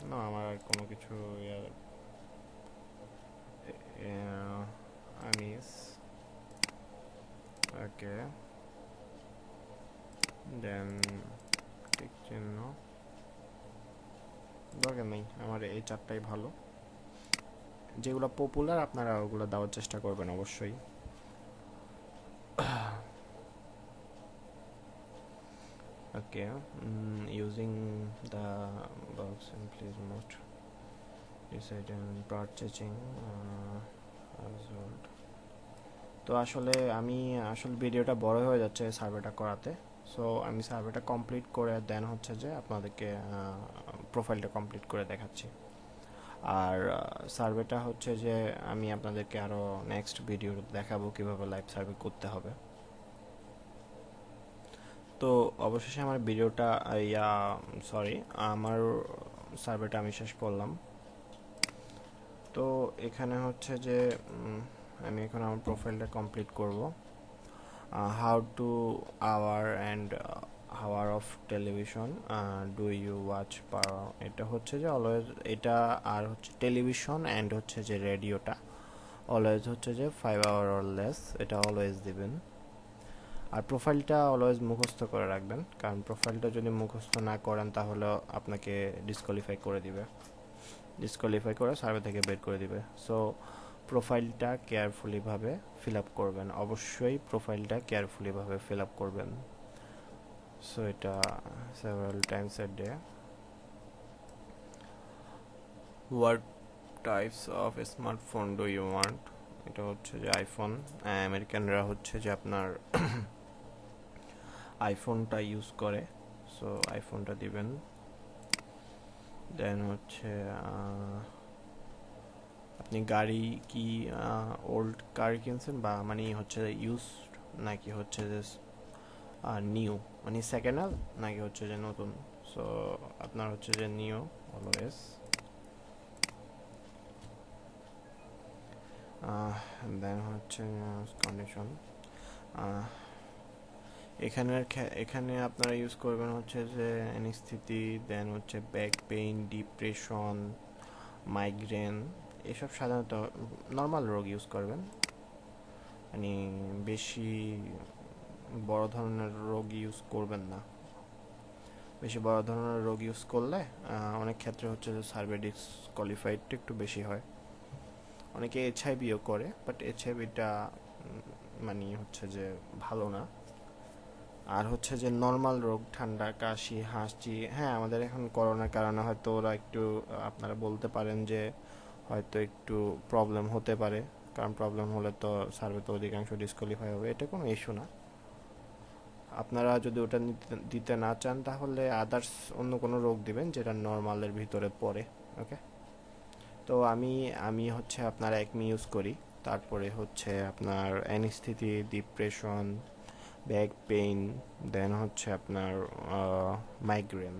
না, আমার আর কোনো কিছু আমিস, ওকে, দেন ঠিক চিহ্ন, দরকার নেই, আমার এই চারটাই ভালো। যেগুলো পপুলার আপনারা ওগুলো দেওয়ার চেষ্টা করবেন অবশ্যই। Okay, using the box and please most decide on purchasing household. তো আসলে ভিডিওটা বড় হয়ে যাচ্ছে সার্ভেটা করাতে, সো আমি সার্ভেটা কমপ্লিট করে দেন হচ্ছে যে আপনাদেরকে প্রোফাইলটা কমপ্লিট করে দেখাচ্ছি। আর সার্ভেটা হচ্ছে যে আমি আপনাদেরকে আরও নেক্সট ভিডিও দেখাবো কিভাবে লাইভ সার্ভে করতে হবে। তো অবশেষে আমার ভিডিওটা আমার সার্ভেটা আমি শেষ করলাম। তো এখানে হচ্ছে যে আমি এখন আমার প্রোফাইলটা কমপ্লিট করব। How to hour and hour of television do you watch per, এটা হচ্ছে যে অলওয়েজ, এটা আর হচ্ছে টেলিভিশন অ্যান্ড হচ্ছে যে রেডিওটা অলওয়েজ হচ্ছে যে 5 আওয়ার অর লেস, এটা অলওয়েজ দিবেন। আর প্রোফাইলটা অলওয়েজ মুখস্থ করে রাখবেন, কারণ প্রোফাইলটা যদি মুখস্থ না করেন তাহলে আপনাকে ডিসকোয়ালিফাই করে দিবে, ডিসকোয়ালিফাই করে সার্ভে থেকে বের করে দিবে। সো প্রোফাইলটা কেয়ারফুলিভাবে ফিল আপ করবেন, অবশ্যই প্রোফাইলটা কেয়ারফুলিভাবে ফিল আপ করবেন। সো এটা several times a day. What types of smartphone do you want, এটা হচ্ছে যে আইফোন, আমেরিকানরা হচ্ছে যে আপনার আইফোনটা ইউজ করে, সো আইফোনটা দিবেন। দেন হচ্ছে আপনি গাড়ি কি ওল্ড কার কিনছেন, বা মানে হচ্ছে ইউজ নাকি হচ্ছে যে নিউ, মানে সেকেন্ড হ্যান্ড নাকি হচ্ছে যে নতুন। সো আপনার হচ্ছে যে নিউ অলওয়েজ। দেন হচ্ছে কন্ডিশন, এখানে আপনারা ইউজ করবেন হচ্ছে যে অ্যানিস্থেটি, দেন হচ্ছে ব্যাক পেইন, ডিপ্রেশন, মাইগ্রেন, এসব সাধারণত নর্মাল রোগ ইউজ করবেন, মানে বেশি বড় ধরনের রোগ ইউজ করবেন না। বেশি বড় ধরনের রোগ ইউজ করলে অনেক ক্ষেত্রে হচ্ছে যে সার্ভে ডিসকোয়ালিফাইডটা একটু বেশি হয়। অনেকে এইচআইভিও করে, বাট এইচআইভিটা মানে হচ্ছে যে ভালো না। আর হচ্ছে যে নর্মাল রোগ, ঠান্ডা, কাশি, হাঁচি, হ্যাঁ আমাদের এখন করোনার কারণে হয়তো ওরা একটু আপনারা বলতে পারেন যে হয়তো একটু প্রবলেম হতে পারে, কারণ প্রবলেম হলে তো সার্ভে তো অধিকাংশ ডিসকোয়ালিফাই হবে, এটা কোনো ইস্যু না। আপনারা যদি ওটা দিতে না চান তাহলে আদার্স অন্য কোনো রোগ দিবেন যেটা নর্মালের ভিতরে পড়ে। ওকে, তো আমি হচ্ছে আপনার একমি ইউজ করি, তারপরে হচ্ছে আপনার অ্যানিস্থেটি, ডিপ্রেশন, ব্যাক পেইন, দেন হচ্ছে আপনার মাইগ্রেন,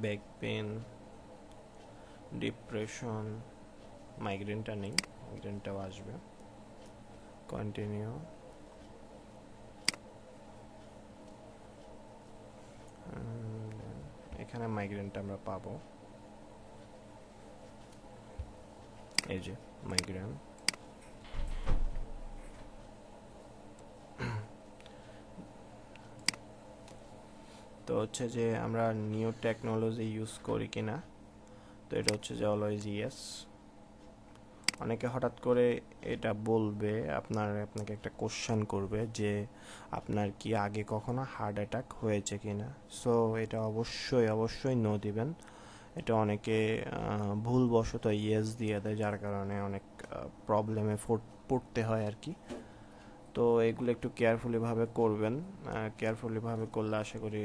ব্যাক পেইন, ডিপ্রেশন, মাইগ্রেনটা নেই, মাইগ্রেনটাও আসবে। কন্টিনিউ, এখানে মাইগ্রেনটা আমরা পাবো, এই যে মাইগ্রেন। তো হচ্ছে যে আমরা নিউ টেকনোলজি ইউজ করি কিনা, তো এটা হচ্ছে যে অলওয়েজ ইয়েস। অনেকে হঠাৎ করে এটা বলবে, আপনাকে একটা কোশ্চেন করবে যে আপনার কি আগে কখনো হার্ট অ্যাটাক হয়েছে কিনা। সো এটা অবশ্যই অবশ্যই নো দিবেন। এটা অনেকে ভুলবশত ইয়েস দিয়ে দেয়, যার কারণে অনেক প্রবলেমে পড়তে হয় আর কি। তো এগুলো একটু কেয়ারফুলিভাবে করবেন, কেয়ারফুলিভাবে করলে আশা করি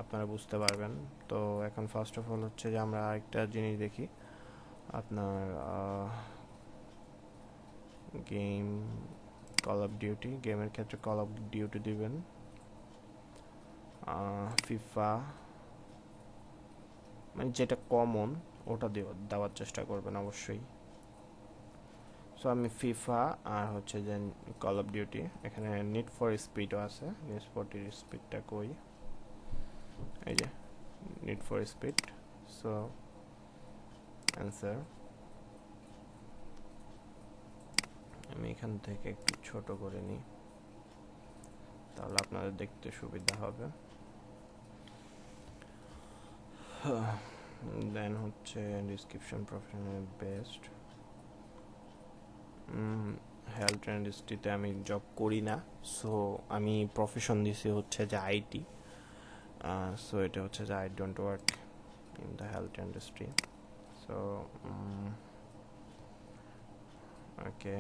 আপনারা বুঝতে পারবেন। তো এখন ফার্স্ট অফ অল হচ্ছে যে আমরা আরেকটা জিনিস দেখি, আপনার গেম কল অফ ডিউটি, গেমের ক্ষেত্রে কল অফ ডিউটি দিবেন, ফিফা, মানে যেটা কমন ওটা দেওয়ার চেষ্টা করবেন অবশ্যই। সো আমি ফিফা আর হচ্ছে যে কল অফ ডিউটি, এখানে নিড ফর স্পিডও আছে, নিড ফর স্পিডটা কই, এই যে need for speed. So answer আমি এখান থেকে একটু ছোট করে নিই, তাহলে আপনাদের দেখতে সুবিধা হবে। দেন হচ্ছে ডিসক্রিপশন প্রফেশনাল বেস্ট, হেলথ ইন্ডাস্ট্রিতে আমি জব করি না, সো আমি প্রফেশন দিছি হচ্ছে যে আইটি। সো এটা হচ্ছে যে I don't work in the health industry. So okay,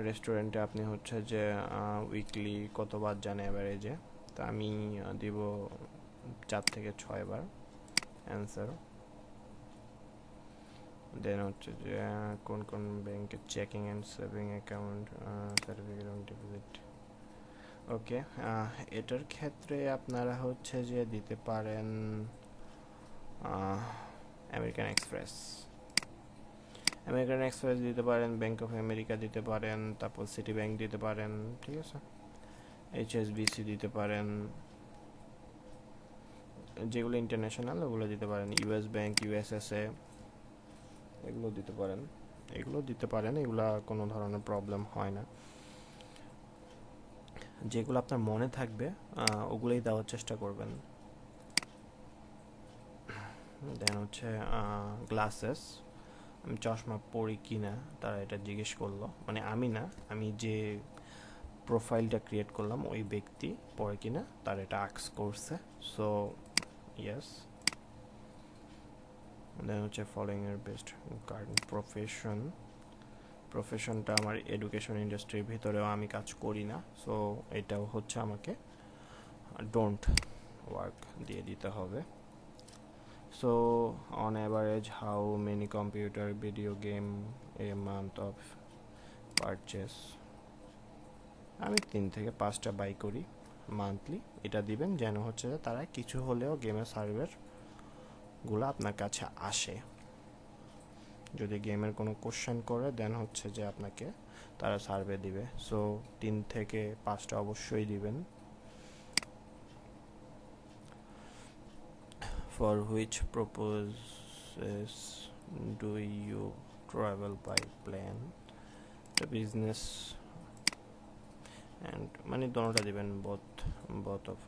রেস্টুরেন্টে আপনি হচ্ছে যে উইকলি কতবার যান অ্যাভারেজে, তা আমি দিব 4 থেকে 6 বার অ্যান্সার। দেন হচ্ছে যে কোন কোন ব্যাংকে checking and saving account, certificate on deposit. Okay, এটার ক্ষেত্রে আপনারা হচ্ছে যে দিতে পারেন আমেরিকান এক্সপ্রেস, আমেরিকান এক্সপ্রেস দিতে পারেন, ব্যাংক অফ আমেরিকা দিতে পারেন, তারপর সিটি ব্যাংক দিতে পারেন, ঠিক আছে, এইচএসবিসি দিতে পারেন, যেগুলো ইন্টারন্যাশনাল ওগুলো দিতে পারেন, ইউএস ব্যাংক, ইউএসএসএ, এগুলো দিতে পারেন, এগুলো কোনো ধরনের প্রবলেম হয় না। যেগুলো আপনার মনে থাকবে ওগুলোই দেওয়ার চেষ্টা করবেন। দেন হচ্ছে গ্লাসেস, আমি চশমা পরি কি না তারা এটা জিজ্ঞেস করলো, মানে আমি না, আমি যে প্রোফাইলটা ক্রিয়েট করলাম ওই ব্যক্তি পরে কিনা তার এটা আস্ক করছে। So yes. দেন হচ্ছে ফলোইং এর বেস্ট কারেন্ট প্রফেশনটা আমার এডুকেশন ইন্ডাস্ট্রির ভিতরেও আমি কাজ করি না, সো এটাও হচ্ছে আমাকে ডোন্ট ওয়ার্ক দিয়ে দিতে হবে। So on average how many computer video game a month of purchase, আমি 3 থেকে 5টা বাই করি মান্থলি। এটা দিবেন যেন হচ্ছে যে তারা কিছু হলেও গেমের সার্ভারগুলো আপনার কাছে আসে। যদি গেমের কোনো কোশ্চেন করে দেন হচ্ছে যে আপনাকে তারা সার্ভে দিবে। সো 3 থেকে 5টা অবশ্যই দিবেন। For which purposes do you travel by plane, business and মানে দোনোটা দিবেন, both of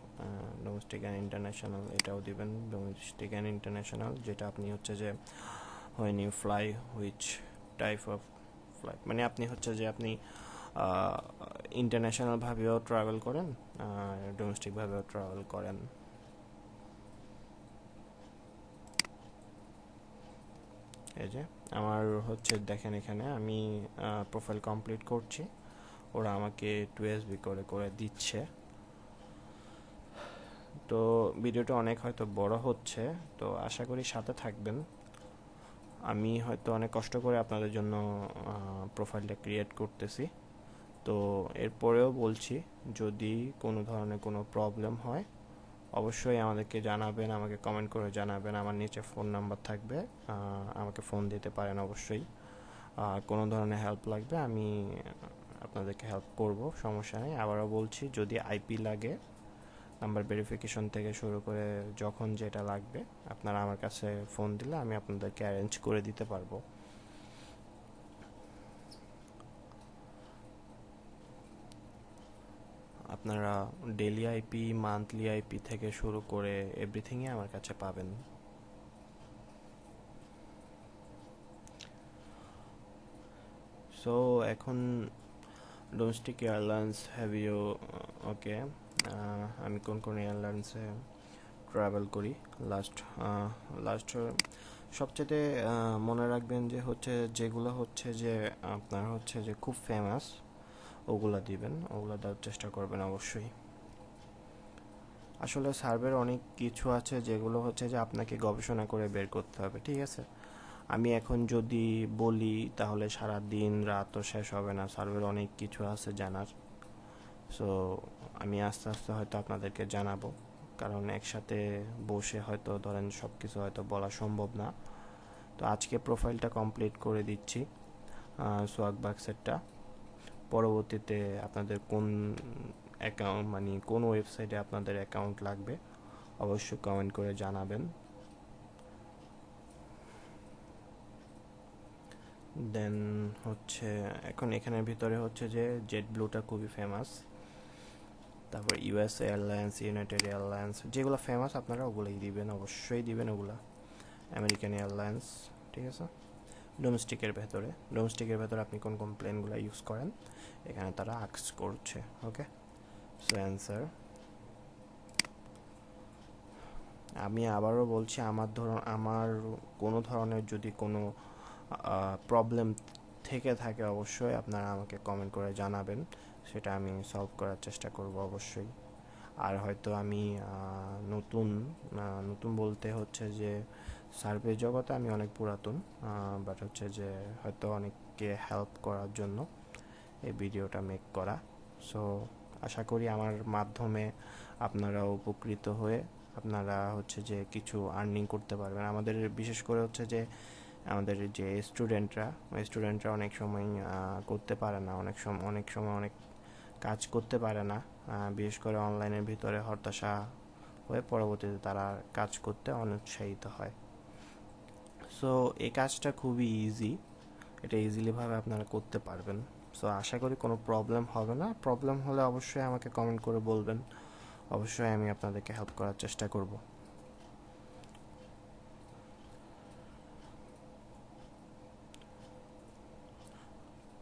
domestic and international, এটাও দিবেন ডোমেস্টিক অ্যান্ড ইন্টারন্যাশনাল। যেটা আপনি হচ্ছে যে when you fly which type of flight, মানে আপনি হচ্ছে যে আপনি ইন্টারন্যাশনাল ভাবেও ট্রাভেল করেন, ডোমেস্টিক ভাবেও ট্রাভেল করেন। এই যে আমার হচ্ছে দেখেন এখানে আমি প্রোফাইল কমপ্লিট করছি, ওরা আমাকে 2SB করে করে দিচ্ছে। তো ভিডিওটা অনেক হয়তো বড় হচ্ছে, তো আশা করি সাথে থাকবেন। আমি হয়তো অনেক কষ্ট করে আপনাদের জন্য প্রোফাইলটা ক্রিয়েট করতেছি। তো এরপরেও বলছি, যদি কোনো ধরনের কোনো প্রবলেম হয় অবশ্যই আমাদেরকে জানাবেন, আমাকে কমেন্ট করে জানাবেন। আমার নিচে ফোন নাম্বার থাকবে, আমাকে ফোন দিতে পারেন অবশ্যই। কোনো ধরনের হেল্প লাগবে আমি আপনাদেরকে হেল্প করব, সমস্যা নেই। আবারও বলছি, যদি আইপি লাগে, নাম্বার ভেরিফিকেশন থেকে শুরু করে যখন যেটা লাগবে আপনারা আমার কাছে ফোন দিলে আমি আপনাদেরকে অ্যারেঞ্জ করে দিতে পারবো। আপনারা ডেইলি আইপি, মান্থলি আইপি থেকে শুরু করে এভরিথিংই আমার কাছে পাবেন। সো এখন ডোমেস্টিক এয়ারলাইন্স হ্যাভ ইউ, ওকে, আমি কোন কোন এয়ারলাইন্সে ট্রাভেল করি লাস্ট লাস্ট সবচেয়ে মনে রাখবেন যে হচ্ছে যেগুলো হচ্ছে যে আপনার হচ্ছে যে খুব ফেমাস ওগুলা দিবেন, ওগুলা দেওয়ার চেষ্টা করবেন অবশ্যই। আসলে সার্ভের অনেক কিছু আছে যেগুলো হচ্ছে যে আপনাকে গবেষণা করে বের করতে হবে, ঠিক আছে? আমি এখন যদি বলি তাহলে সারা দিন রাতও শেষ হবে না, সার্ভের অনেক কিছু আছে জানার। সো আমি আস্তে আস্তে হয়তো আপনাদেরকে জানাবো, কারণ একসাথে বসে হয়তো ধরেন সব কিছু হয়তো বলা সম্ভব না। তো আজকে প্রোফাইলটা কমপ্লিট করে দিচ্ছি সোয়াগবাক্সেরটা। পরবর্তীতে আপনাদের কোন অ্যাকাউন্ট মানে কোন ওয়েবসাইটে আপনাদের অ্যাকাউন্ট লাগবে অবশ্যই কমেন্ট করে জানাবেন। দেন হচ্ছে এখন এখানের ভিতরে হচ্ছে যে জেট ব্লুটা খুবই ফেমাস, তারপর ইউএস এয়ারলাইন্স, ইউনাইটেড এয়ারলাইন্স, যেগুলো ফেমাস আপনারা ওগুলোই দিবেন, অবশ্যই দিবেন ওগুলা। আমেরিকান এয়ারলাইন্স, ঠিক আছে? ডোমেস্টিকের ভেতরে আপনি কোন কোন প্লেনগুলো ইউজ করেন এখানে তারা আস্ক করছে, ওকে? সো অ্যান্সার, আমি আবারও বলছি, আমার কোনো ধরনের যদি কোনো প্রবলেম থেকে থাকে অবশ্যই আপনারা আমাকে কমেন্ট করে জানাবেন, সেটা আমি সলভ করার চেষ্টা করব অবশ্যই। আর হয়তো আমি নতুন নতুন বলতে হচ্ছে যে সার্ভে জগতে আমি অনেক পুরাতন, বাট হচ্ছে যে হয়তো অনেককে হেল্প করার জন্য এই ভিডিওটা মেক করা। সো আশা করি আমার মাধ্যমে আপনারা উপকৃত হয়ে আপনারা হচ্ছে যে কিছু আর্নিং করতে পারবেন। আমাদের বিশেষ করে হচ্ছে যে আমাদের যে স্টুডেন্টরা অনেক সময় করতে পারে না, অনেক সময় অনেক কাজ করতে পারে না, বিশেষ করে অনলাইনের ভিতরে হতাশা হয়ে পরবর্তীতে তারা কাজ করতে অনুৎসাহিত হয়। সো এই কাজটা খুবই ইজি, এটা ইজিলিভাবে আপনারা করতে পারবেন। সো আশা করি কোনো প্রবলেম হবে না, প্রবলেম হলে অবশ্যই আমাকে কমেন্ট করে বলবেন, অবশ্যই আমি আপনাদেরকে হেল্প করার চেষ্টা করব।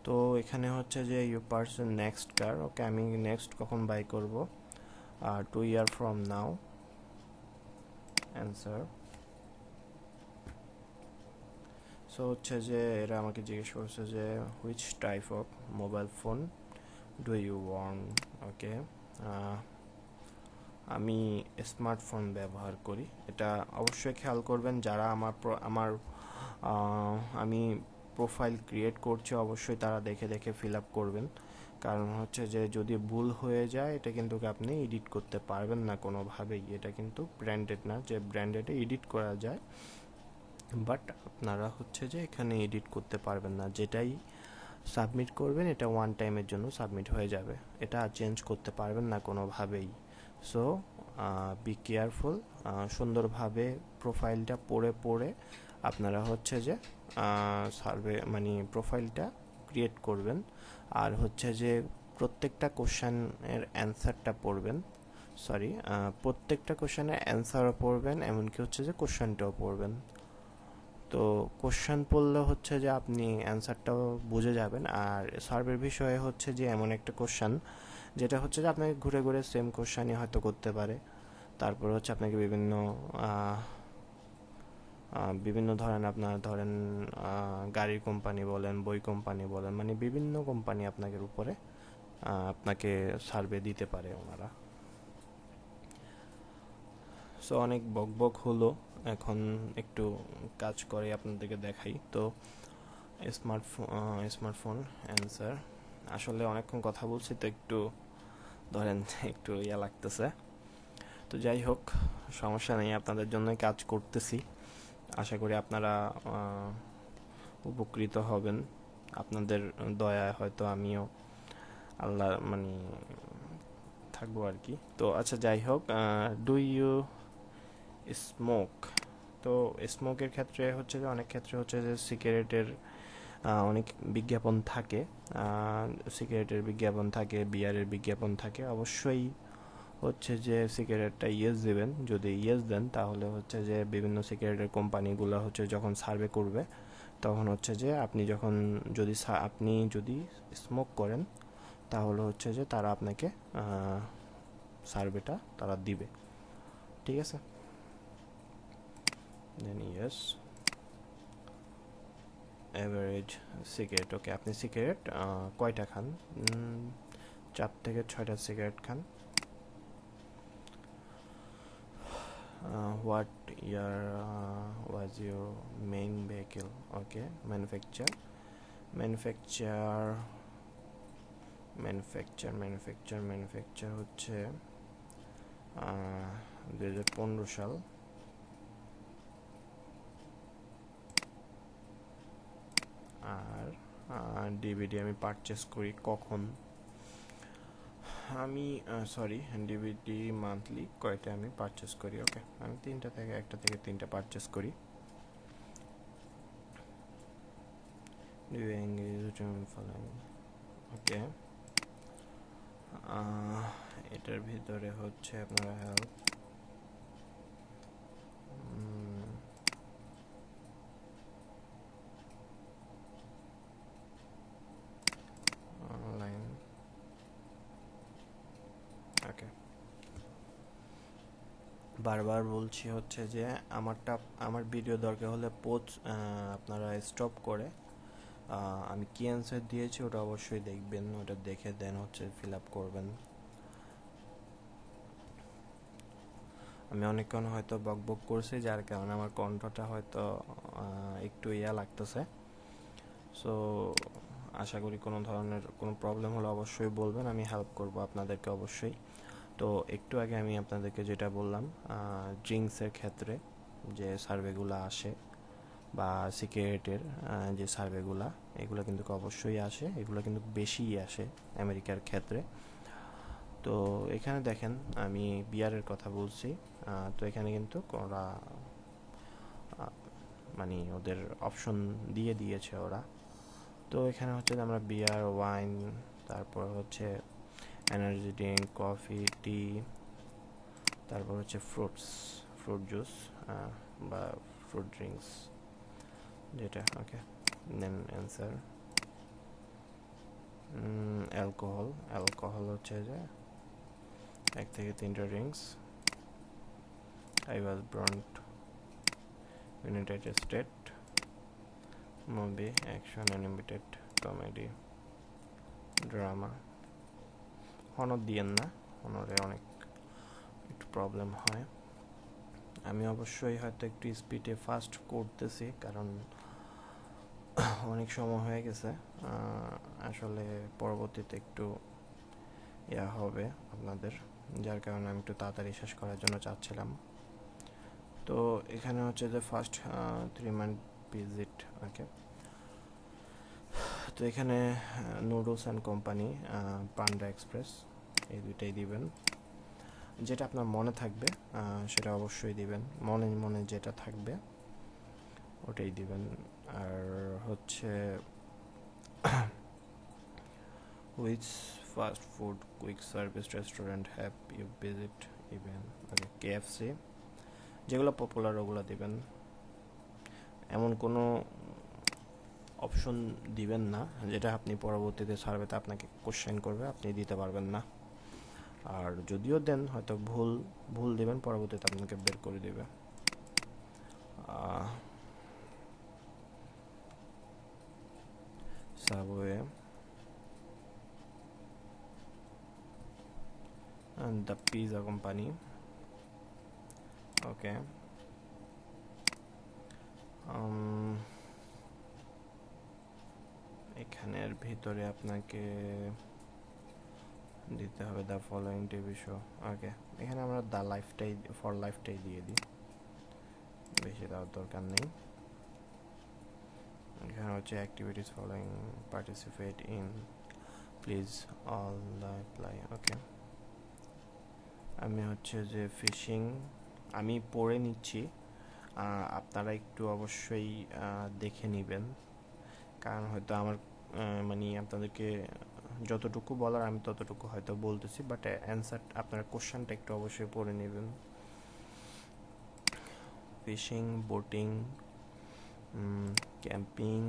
তো এখানে হচ্ছে যে you person next car, okay, আমি নেক্সট কখন বাই করব? 2 year from now. Answer, so হচ্ছে যে এরা আমাকে জিজ্ঞেস করছে যে which type of mobile phone do you want, okay. আমি স্মার্টফোন ব্যবহার করি, এটা অবশ্যই খেয়াল করবেন যারা আমার আমি প্রোফাইল ক্রিয়েট করছি অবশ্যই তারা দেখে দেখে ফিল আপ করবেন, কারণ হচ্ছে যে যদি ভুল হয়ে যায় এটা কিন্তু আপনি এডিট করতে পারবেন না কোনোভাবেই, এটা কিন্তু ব্র্যান্ডেড না যে ব্র্যান্ডেডে এডিট করা যায়, বাট আপনারা হচ্ছে যে এখানে এডিট করতে পারবেন না, যেটাই সাবমিট করবেন এটা ওয়ান টাইমের জন্য সাবমিট হয়ে যাবে, এটা চেঞ্জ করতে পারবেন না কোনোভাবেই। সো বি কেয়ারফুল, সুন্দরভাবে প্রোফাইলটা পড়ে আপনারা হচ্ছে যে সার্ভে মানে প্রোফাইলটা ক্রিয়েট করবেন, আর হচ্ছে যে প্রত্যেকটা কোশ্চেনের অ্যান্সারটা পড়বেন, প্রত্যেকটা কোশ্চেনের অ্যান্সারও পড়বেন, এমনকি হচ্ছে যে কোশ্চেনটাও পড়বেন। তো কোশ্চেন পড়লে হচ্ছে যে আপনি অ্যান্সারটাও বুঝে যাবেন, আর সার্ভের বিষয়ে হচ্ছে যে এমন একটা কোশ্চেন যেটা হচ্ছে যে আপনাকে ঘুরে ঘুরে সেম কোশ্চেনই হয়তো করতে পারে, তারপর হচ্ছে আপনাকে বিভিন্ন ধরেন গাড়ির কোম্পানি বলেন, বই কোম্পানি বলেন, মানে বিভিন্ন কোম্পানি আপনাকে সার্ভে দিতে পারে ওনারা। সো অনেক বকবক হলো, এখন একটু কাজ করে আপনাদেরকে দেখাই। তো স্মার্টফোন অ্যান্সার, আসলে অনেকক্ষণ কথা বলছি তো একটু ধরেন একটু ইয়া লাগতেছে। তো যাই হোক, সমস্যা নেই, আপনাদের জন্যই কাজ করতেছি। আশা করি আপনারা উপকৃত হবেন। আপনাদের দয়ায় হয়তো আমিও আল্লাহ মানে থাকবো আর কি। তো আচ্ছা, যাই হোক, ডু ইউ স্মোক? তো স্মোকের ক্ষেত্রে হচ্ছে যে অনেক ক্ষেত্রে হচ্ছে যে সিগারেটের অনেক বিজ্ঞাপন থাকে, সিগারেটের বিজ্ঞাপন থাকে, বিয়ারের বিজ্ঞাপন থাকে। অবশ্যই হচ্ছে যে সিগারেটটা ইয়েস দেবেন। যদি ইয়েস দেন তাহলে হচ্ছে যে বিভিন্ন সিগারেটের কোম্পানিগুলো হচ্ছে যখন সার্ভে করবে তখন হচ্ছে যে আপনি যদি স্মোক করেন তাহলে হচ্ছে যে তারা আপনাকে সার্ভেটা তারা দিবে। ঠিক আছে, then yes. Average cigarette, okay. আপনি সিগারেট কয়টা খান? 4 থেকে 6টা সিগারেট খান। What year was your main vehicle? Okay, manufacture হচ্ছে 2015 সাল। আর ডিভিডি আমি পারচেস করি কখন? আমি সরি, ডিভিডি মান্থলি কয়টা আমি পারচেস করি? ওকে, আমি 1টা থেকে 3টা পারচেস করি। ওকে, এটার ভিতরে হচ্ছে আপনারা হেল্প, অনলাইন। ওকে, বারবার বলছি হচ্ছে যে আমার ভিডিও দরকার হলে আপনারা স্টপ করে আমি কি অ্যান্সার দিয়েছি ওটা অবশ্যই দেখবেন, ওটা দেখে দেন হচ্ছে ফিল আপ করবেন। আমি অনেকক্ষণ হয়তো বকবক করছি, যার কারণে আমার কণ্ঠটা হয়তো একটু লাগতেছে। সো আশা করি কোনো ধরনের কোনো প্রবলেম হলে অবশ্যই বলবেন, আমি হেল্প করব আপনাদেরকে অবশ্যই। তো একটু আগে আমি আপনাদেরকে যেটা বললাম, ড্রিঙ্কসের ক্ষেত্রে যে সার্ভেগুলো আসে বা সিগারেটের যে সার্ভেগুলো, এগুলো কিন্তু অবশ্যই আসে, এগুলো কিন্তু বেশিই আসে আমেরিকার ক্ষেত্রে। তো এখানে দেখেন আমি বিয়ারের কথা বলছি। তো এখানে কিন্তু ওরা মানে ওদের অপশন দিয়েছে ওরা। তো এখানে হচ্ছে আমরা বিয়ার, ওয়াইন, তারপর হচ্ছে এনার্জি ড্রিঙ্ক, কফি, টি, তারপর হচ্ছে ফ্রুট জুস বা ফ্রুট ড্রিঙ্কস যেটা। ওকে, দেন অ্যান্সার। অ্যালকোহল হচ্ছে যে 1 থেকে 3টা drinks. I was born United State. Movie, action, animated, comedy, drama. Horror দিয়েন না, হনরে অনেক একটু প্রবলেম হয়। আমি অবশ্যই হয়তো একটু স্পিডে ফাস্ট করতেছি কারণ অনেক সময় হয়ে গেছে, আসলে পরবর্তীতে একটু হবে আপনাদের, যার কারণে আমি একটু তাড়াতাড়ি শেষ করার জন্য চাচ্ছিলাম। তো এখানে হচ্ছে যে ফার্স্ট 3 মান্থ ভিজিট। ওকে, তো এখানে noodles and company, panda express, এই দুইটাই দিবেন। যেটা আপনার মনে থাকবে সেটা অবশ্যই দিবেন, মনে মনে যেটা থাকবে ওটাই দিবেন। আর হচ্ছে which fast food quick service restaurant have you visit even? Okay, KFC, যেগুলো পপুলার ওগুলো দিবেন। এমন কোনো অপশন দিবেন না যেটা আপনি পরবর্তীতে সার্ভেতে আপনাকে কোশ্চেন করবে, আপনি দিতে পারবেন না। আর যদিও দেন হয়তো ভুল দিবেন, পরবর্তীতে আপনাকে বের করে দিবে। Subway, the pizza company. Okay, এখানের ভিতরে আপনাকে দিতে হবে the following TV show. Okay, এখানে আমরা দ্য লাইফটাই ফর লাইফটাই দিয়ে দিই, বেশি দেওয়ার দরকার নেই। এখানে হচ্ছে activities following participate in please all the apply. Okay, আমি হচ্ছে যে ফিশিং আমি পড়ে নিচ্ছি, আপনারা একটু অবশ্যই দেখে নেবেন, কারণ হয়তো আমার মানে আপনাদেরকে যতটুকু বলার আমি ততটুকু হয়তো বলতেছি, বাট অ্যান্সার আপনার কোশ্চেনটা একটু অবশ্যই পড়ে নেবেন। ফিশিং, বোটিং, ক্যাম্পিং,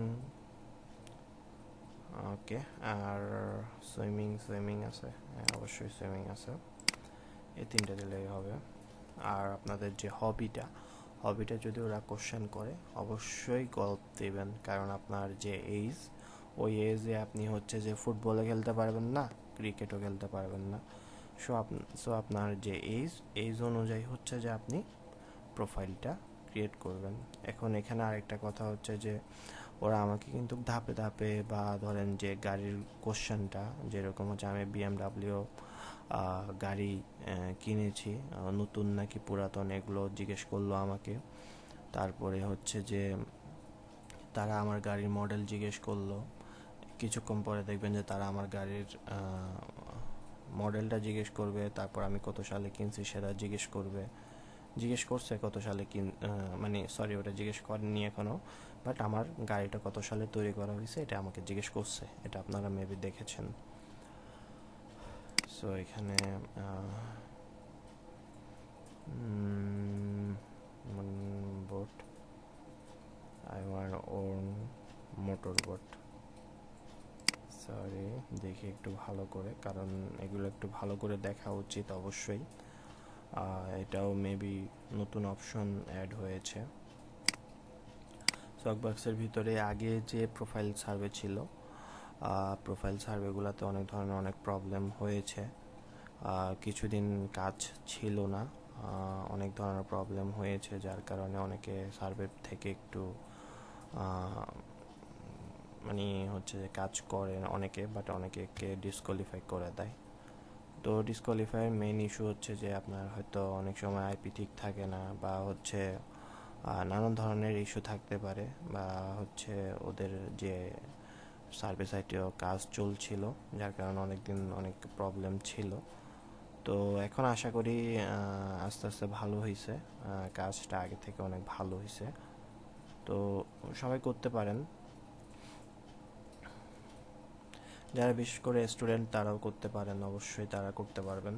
ওকে, আর সুইমিং আছে, হ্যাঁ অবশ্যই সুইমিং আছে, এই তিনটা দিলেই হবে। আর আপনাদের যে হবিটা যদি ওরা কোশ্চেন করে অবশ্যই গল্প দেবেন, কারণ আপনার যে এইজ, ওই এজে আপনি হচ্ছে যে ফুটবলে খেলতে পারবেন না, ক্রিকেটও খেলতে পারবেন না। সো আপনার যে এইজ অনুযায়ী হচ্ছে যে আপনি প্রোফাইলটা ক্রিয়েট করবেন। এখন এখানে আরেকটা কথা হচ্ছে যে ওরা আমাকে কিন্তু ধাপে ধাপে বা ধরেন যে গাড়ির কোশ্চেনটা যেরকম হচ্ছে আমি বিএমডাব্লিউ গাড়ি কিনেছি, নতুন নাকি পুরাতন এগুলো জিজ্ঞেস করলো আমাকে। তারপরে হচ্ছে যে তারা আমার গাড়ির মডেল জিজ্ঞেস করলো, কিছুক্ষণ পরে দেখবেন যে তারা আমার গাড়ির মডেলটা জিজ্ঞেস করবে, তারপর আমি কত সালে কিনছি সেটা জিজ্ঞেস করছে কত সালে মানে সরি ওটা জিজ্ঞেস করেনি এখনও, বাট আমার গাড়িটা কত সালে তৈরি করা হয়েছে এটা আমাকে জিজ্ঞেস করছে, এটা আপনারা মেবি দেখেছেন। সো এখানে boat, I want own motor boat. Sorry, দেখি একটু ভালো করে, কারণ এগুলো একটু ভালো করে দেখা উচিত অবশ্যই। এটাও মেবি নতুন অপশন অ্যাড হয়েছে সকবাক্সের ভিতরে। আগে যে প্রোফাইল সার্ভে ছিল, প্রোফাইল সার্ভেগুলোতে অনেক ধরনের অনেক প্রবলেম হয়েছে, কিছুদিন কাজ ছিল না, অনেক ধরনের প্রবলেম হয়েছে, যার কারণে অনেকে সার্ভে থেকে একটু মানে হচ্ছে যে কাজ করে অনেকে, বাট অনেকে ডিসকোয়ালিফাই করে দেয়। তো ডিসকোয়ালিফাইয়ের মেইন ইস্যু হচ্ছে যে আপনার হয়তো অনেক সময় আইপি ঠিক থাকে না, বা হচ্ছে নানান ধরনের ইস্যু থাকতে পারে, বা হচ্ছে ওদের যে সার্ভে সাইটেও কাজ চলছিল, যার কারণে অনেকদিন অনেক প্রবলেম ছিল। তো এখন আশা করি আস্তে আস্তে ভালো হয়েছে, কাজটা আগে থেকে অনেক ভালো হয়েছে। তো সবাই করতে পারেন, যারা বিশেষ করে স্টুডেন্ট তারাও করতে পারেন, অবশ্যই তারা করতে পারবেন।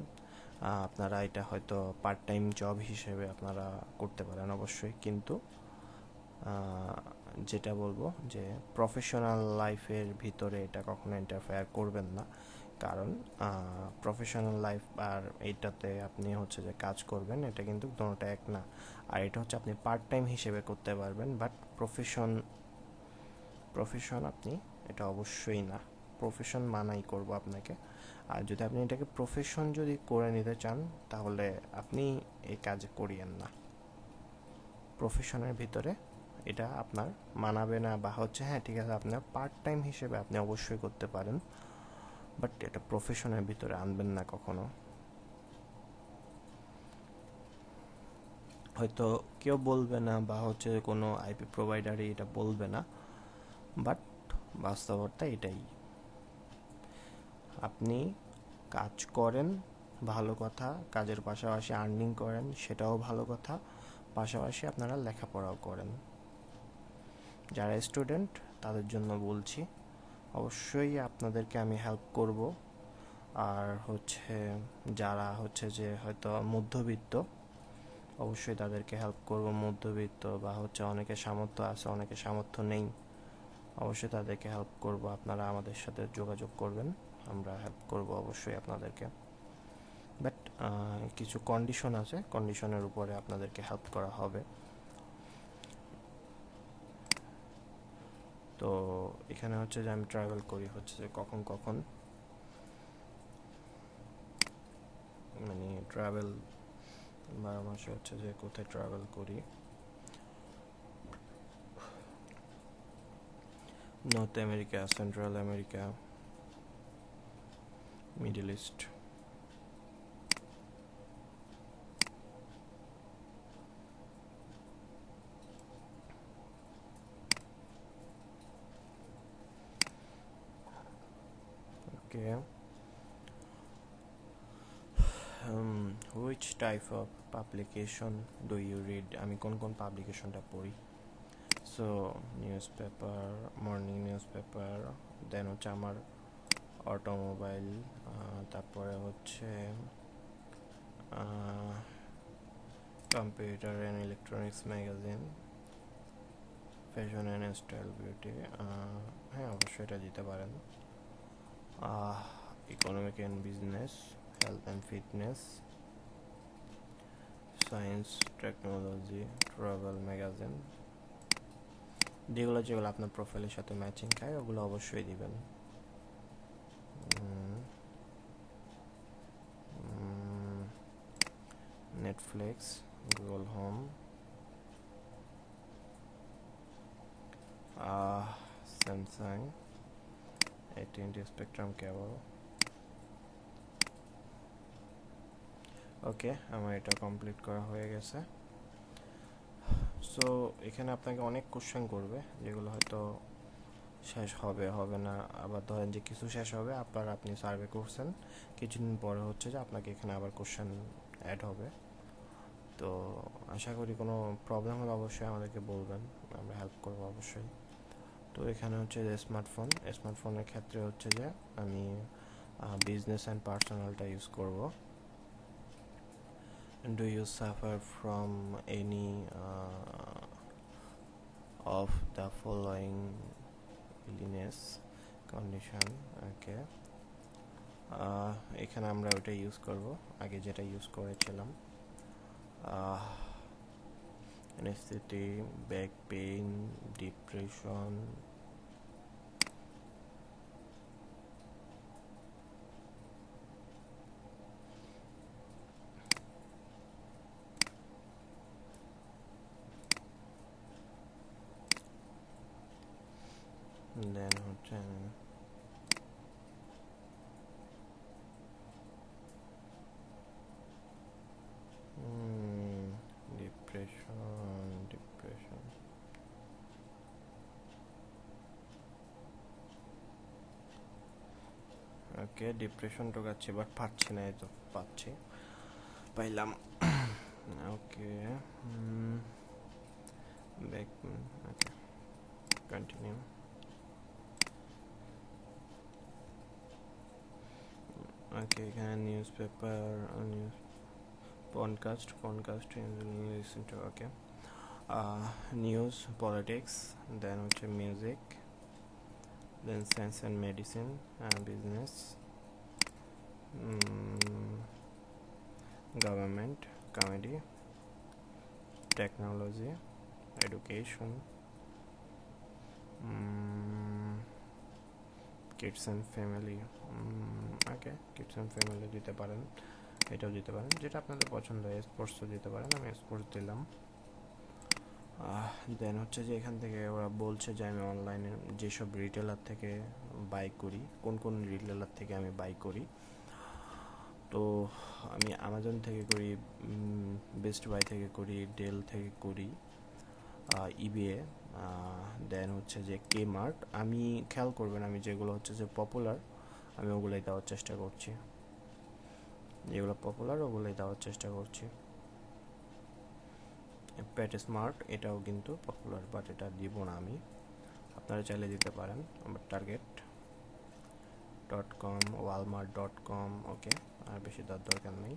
আপনারা এটা হয়তো পার্ট টাইম জব হিসেবে আপনারা করতে পারেন অবশ্যই, কিন্তু যেটা বলবো যে প্রফেশনাল লাইফের ভিতরে এটা কখনো ইন্টারফেয়ার করবেন না, কারণ প্রফেশনাল লাইফ আর এইটাতে আপনি হচ্ছে যে কাজ করবেন এটা কিন্তু দুটোটা এক না। আর এটা হচ্ছে আপনি পার্ট টাইম হিসেবে করতে পারবেন, বাট প্রফেশন আপনি এটা অবশ্যই না, প্রফেশন মানাই করব আপনাকে। আর যদি আপনি এটাকে প্রফেশন যদি করে নিতে চান তাহলে আপনি এই কাজ করিয়েন না, প্রফেশনের ভিতরে এটা আপনার মানাবে না, বা হচ্ছে হ্যাঁ ঠিক আছে আপনার পার্ট টাইম হিসেবে আপনি অবশ্যই করতে পারেন, বাট এটা প্রফেশনের ভিতরে আনবেন না কখনো। হয়তো কেউ বলবে না, বা হচ্ছে কোনো আইপি প্রোভাইডারই এটা বলবে না, বাট বাস্তবতা এটাই। আপনি কাজ করেন ভালো কথা, কাজের পাশাপাশি আর্নিং করেন সেটাও ভালো কথা, পাশাপাশি আপনারা লেখাপড়াও করেন। যারা স্টুডেন্ট তাদের জন্য বলছি, অবশ্যই আপনাদেরকে আমি হেল্প করব। আর হচ্ছে যারা হচ্ছে যে হয়তো মধ্যবিত্ত, অবশ্যই তাদেরকে হেল্প করব, মধ্যবিত্ত বা হচ্ছে অনেকে সামর্থ্য আছে অনেকে সামর্থ্য নেই, অবশ্যই তাদেরকে হেল্প করব। আপনারা আমাদের সাথে যোগাযোগ করবেন, আমরা হেল্প করব অবশ্যই আপনাদেরকে, বাট কিছু কন্ডিশন আছে, কন্ডিশনের উপরে আপনাদেরকে হেল্প করা হবে। তো এখানে হচ্ছে যে আমি ট্রাভেল করি হচ্ছে যে কখন মানে ট্রাভেল 12 মাসে হচ্ছে যে কোথায় ট্রাভেল করি, north America, central America, middle east. Okay. Which type of publication do you read? আমি কোন কোন পাবলিকেশনটা পড়ি? সো নিউজপেপার, মর্নিং নিউজপেপার, দেন হচ্ছে আমার অটোমোবাইল, তারপরে হচ্ছে computer and electronics magazine, fashion and style beauty, হ্যাঁ অবশ্যই এটা দিতে পারেন। Economic and business, health and fitness, science technology, travel magazine, যেগুলো যেগুলো আপনার প্রোফাইলের সাথে ম্যাচিং খায় ওগুলো অবশ্যই দিবেন। Netflix, Google Home, Samsung, AT&T Spectrum cable. Okay, আমার এটা কমপ্লিট করা হয়ে গেছে। সো এখানে আপনাকে অনেক কোশ্চেন করবে, যেগুলো হয়তো শেষ হবে হবে না, আবার ধরেন যে কিছু শেষ হবে, আপনি সার্ভে করছেন, কিছুদিন পরে হচ্ছে যে আপনাকে এখানে আবার কোশ্চেন অ্যাড হবে। তো আশা করি কোনো প্রবলেম হলে অবশ্যই আমাদেরকে বলবেন, আমরা হেল্প করবো অবশ্যই। তো এখানে হচ্ছে যে স্মার্টফোনের ক্ষেত্রে হচ্ছে যে আমি বিজনেস অ্যান্ড পার্সোনালটা ইউজ করব। Do you suffer from any of the following illness condition? Okay. এখানে আমরা ওটা ইউজ করব, আগে যেটা ইউজ করেছিলাম। anxiety, back pain, depression, দেন হচ্ছে ডিপ্রেশন। ওকে, ডিপ্রেশন ঢোকাচ্ছি বাট পাচ্ছি না, এই তো পাইলাম। ওকে, ব্যাক, ওকে, কন্টিনিউ। ওকে, এখানে news paper, podcast listen to, okay. News, politics, then হচ্ছে music, then science and medicine, business, government, comedy, technology, education, kids and family, okay, kids and family দিতে পারেন, এটাও দিতে পারেন, যেটা আপনাদের পছন্দ হয়। স্পোর্টসও দিতে পারেন, আমি স্পোর্টস দিলাম। দেন হচ্ছে যে এখান থেকে ওরা বলছে যে আমি অনলাইনে যেসব রিটেলার থেকে বাই করি, কোন কোন রিটেলার থেকে আমি বাই করি। তো আমি অ্যামাজন থেকে করি, বেস্ট বাই থেকে করি, ডেল থেকে করি, ইবে, দেন হচ্ছে যে কে মার্ট। আমি খেয়াল করবেন, আমি যেগুলো হচ্ছে যে পপুলার আমি ওগুলোই দেওয়ার চেষ্টা করছি, যেগুলো পপুলার ওগুলোই দেওয়ার চেষ্টা করছি। পেট স্মার্ট এটাও কিন্তু পপুলার, বাট এটা দিব না আমি, আপনারা চাইলে দিতে পারেন। আমার target.com, walmart.com, ওকে, আর বেশি দেওয়ার দরকার নেই।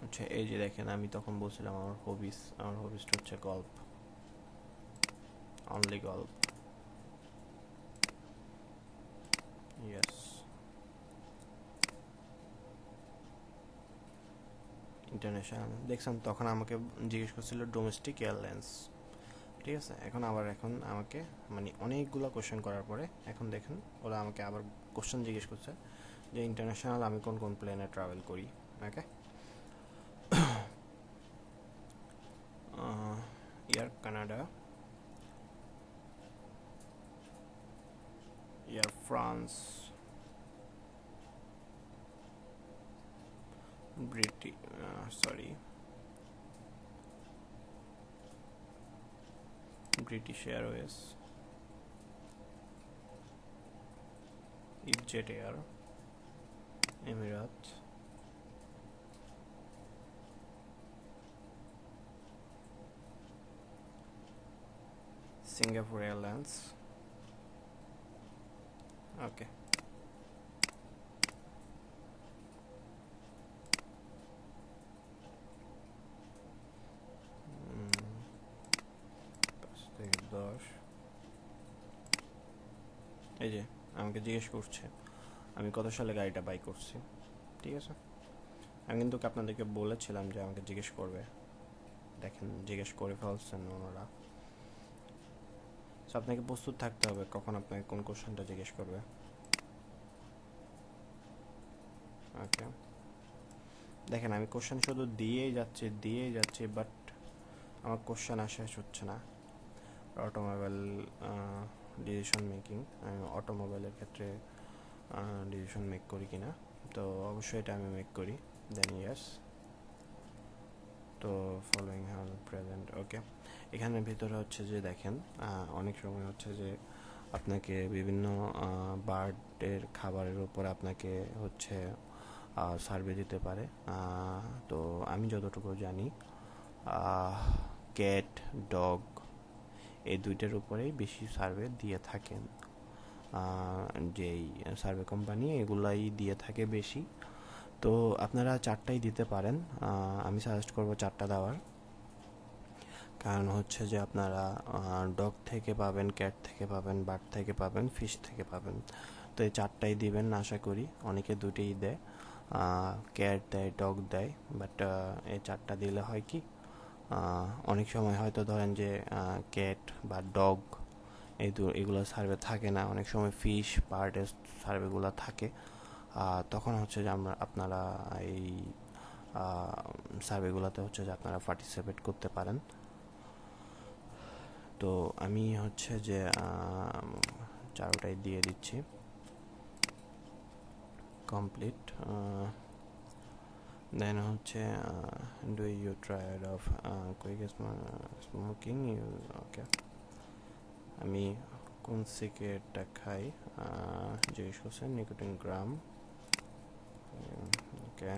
আচ্ছা, এই যে দেখেন আমি তখন বলছিলাম আমার হবিসটা হচ্ছে গল্প, অনলি গল্প। ইয়েস, ইন্টারন্যাশনাল দেখছেন, তখন আমাকে জিজ্ঞেস করছিল ডোমেস্টিক এয়ারলাইন্স, ঠিক আছে। এখন আমাকে মানে অনেকগুলো কোশ্চেন করার পরে এখন দেখেন ওরা আমাকে আবার কোশ্চেন জিজ্ঞেস করছে যে ইন্টারন্যাশনাল আমি কোন কোন প্লেনে ট্রাভেল করি। Okay, Air Canada, Air France, British Airways, Jet Air, Emirates, Singapore Airlines. Okay, থেকে 10। এই যে আমাকে জিজ্ঞেস করছে আমি কত সালে গাড়িটা বাই করছি, ঠিক আছে। আমি কিন্তু আপনাদেরকে বলেছিলাম যে আমাকে জিজ্ঞেস করবে, দেখেন জিজ্ঞেস করে ফেলছেন ওনারা। সো আপনাকে প্রস্তুত থাকতে হবে কখন আপনাকে কোন কোশ্চেনটা জিজ্ঞেস করবে। ওকে, দেখেন আমি কোশ্চেন শুধু দিয়েই যাচ্ছি, বাট আমার কোশ্চেন শেষ হচ্ছে না। অটোমোবাইল ডিসিশন মেকিং, আমি অটোমোবাইলের ক্ষেত্রে ডিসিশন মেক করি কিনা, তো অবশ্যই এটা আমি মেক করি। দেন ইয়েস, তো ফলোয়িং হাল প্রেজেন্ট। ওকে, এখানের ভিতরে হচ্ছে যে দেখেন অনেক সময় হচ্ছে যে আপনাকে বিভিন্ন বার্ডের খাবারের উপর আপনাকে হচ্ছে সার্ভে দিতে পারে। তো আমি যতটুকু জানি ক্যাট, ডগ এই দুইটার উপরেই বেশি সার্ভে দিয়ে থাকেন, যেই সার্ভে কোম্পানি এগুলাই দিয়ে থাকে বেশি। তো আপনারা 4টাই দিতে পারেন, আমি সাজেস্ট করব 4টা দেওয়ার। কারণ হচ্ছে যে আপনারা ডগ থেকে পাবেন, ক্যাট থেকে পাবেন, বার্ড থেকে পাবেন, ফিশ থেকে পাবেন। তো এই 4টাই দিবেন আশা করি। অনেকে 2টিই দেয়, ক্যাট দেয়, ডগ দেয়, বাট এই 4টা দিলে হয় কি অনেক সময় হয়তো ধরেন যে ক্যাট বা ডগ এগুলো সার্ভে থাকে না, অনেক সময় ফিশ, বার্ডের সার্ভেগুলো থাকে। তখন হচ্ছে যে আপনারা এই সার্ভেগুলোতে হচ্ছে যে আপনারা পার্টিসিপেট করতে পারেন। তো আমি হচ্ছে যে 4টাই দিয়ে দিচ্ছি কমপ্লিট। দেন হচ্ছে do you tried of quit smoking use. Okay, আমি কোন সিগারেটটা খাই জিজ্ঞেস করছেন, নিকোটিন গ্রাম। ওকে,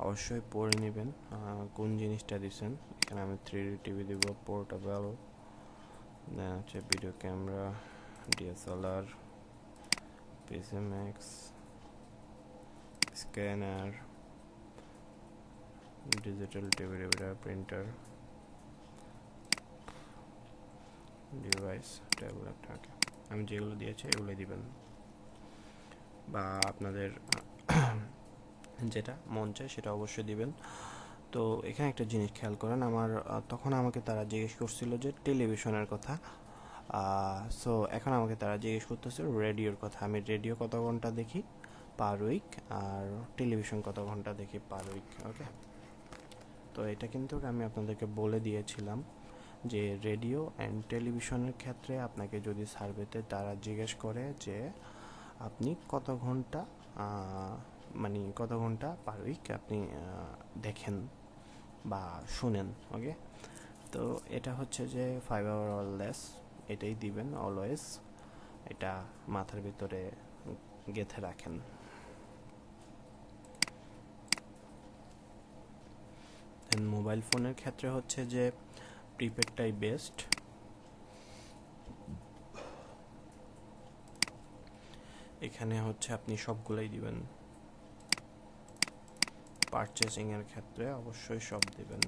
অবশ্যই পড়ে নেবেন কোন জিনিসটা দিচ্ছেন। এখানে আমি 3D টিভি দিব, পোর্টেবল, দেন হচ্ছে video camera, DSLR, PCMX, scanner, digital TV reader, printer, device, tablet. Okay, আমি যেগুলো দিয়েছি এগুলোই দিবেন, বা আপনাদের যেটা মন চায় সেটা অবশ্যই দিবেন। তো এখানে একটা জিনিস খেয়াল করেন, আমার তখন আমাকে তারা জিজ্ঞেস করছিল যে টেলিভিশনের কথা, সো এখন আমাকে তারা জিজ্ঞেস করতেছে রেডিওর কথা। আমি রেডিও কত ঘন্টা দেখি পার উইক, আর টেলিভিশন কত ঘন্টা দেখি পার উইক। ওকে, তো এটা কিন্তু আমি আপনাদেরকে বলে দিয়েছিলাম যে রেডিও অ্যান্ড টেলিভিশনের ক্ষেত্রে আপনাকে যদি সার্ভেতে তারা জিজ্ঞেস করে যে আপনি কত ঘন্টা পার উইক আপনি দেখেন বা শুনেন। ওকে, তো এটা হচ্ছে যে 5 আওয়ার অর লেস, এটাই দিবেন অলওয়েজ, এটা মাথার ভিতরে গেঁথে রাখেন। দেন মোবাইল ফোনের ক্ষেত্রে হচ্ছে যে প্রিপেডটাই বেস্ট। এখানে হচ্ছে আপনি সবগুলাই দিবেন, পারচেসিং এর ক্ষেত্রে অবশ্যই সব দিবেন।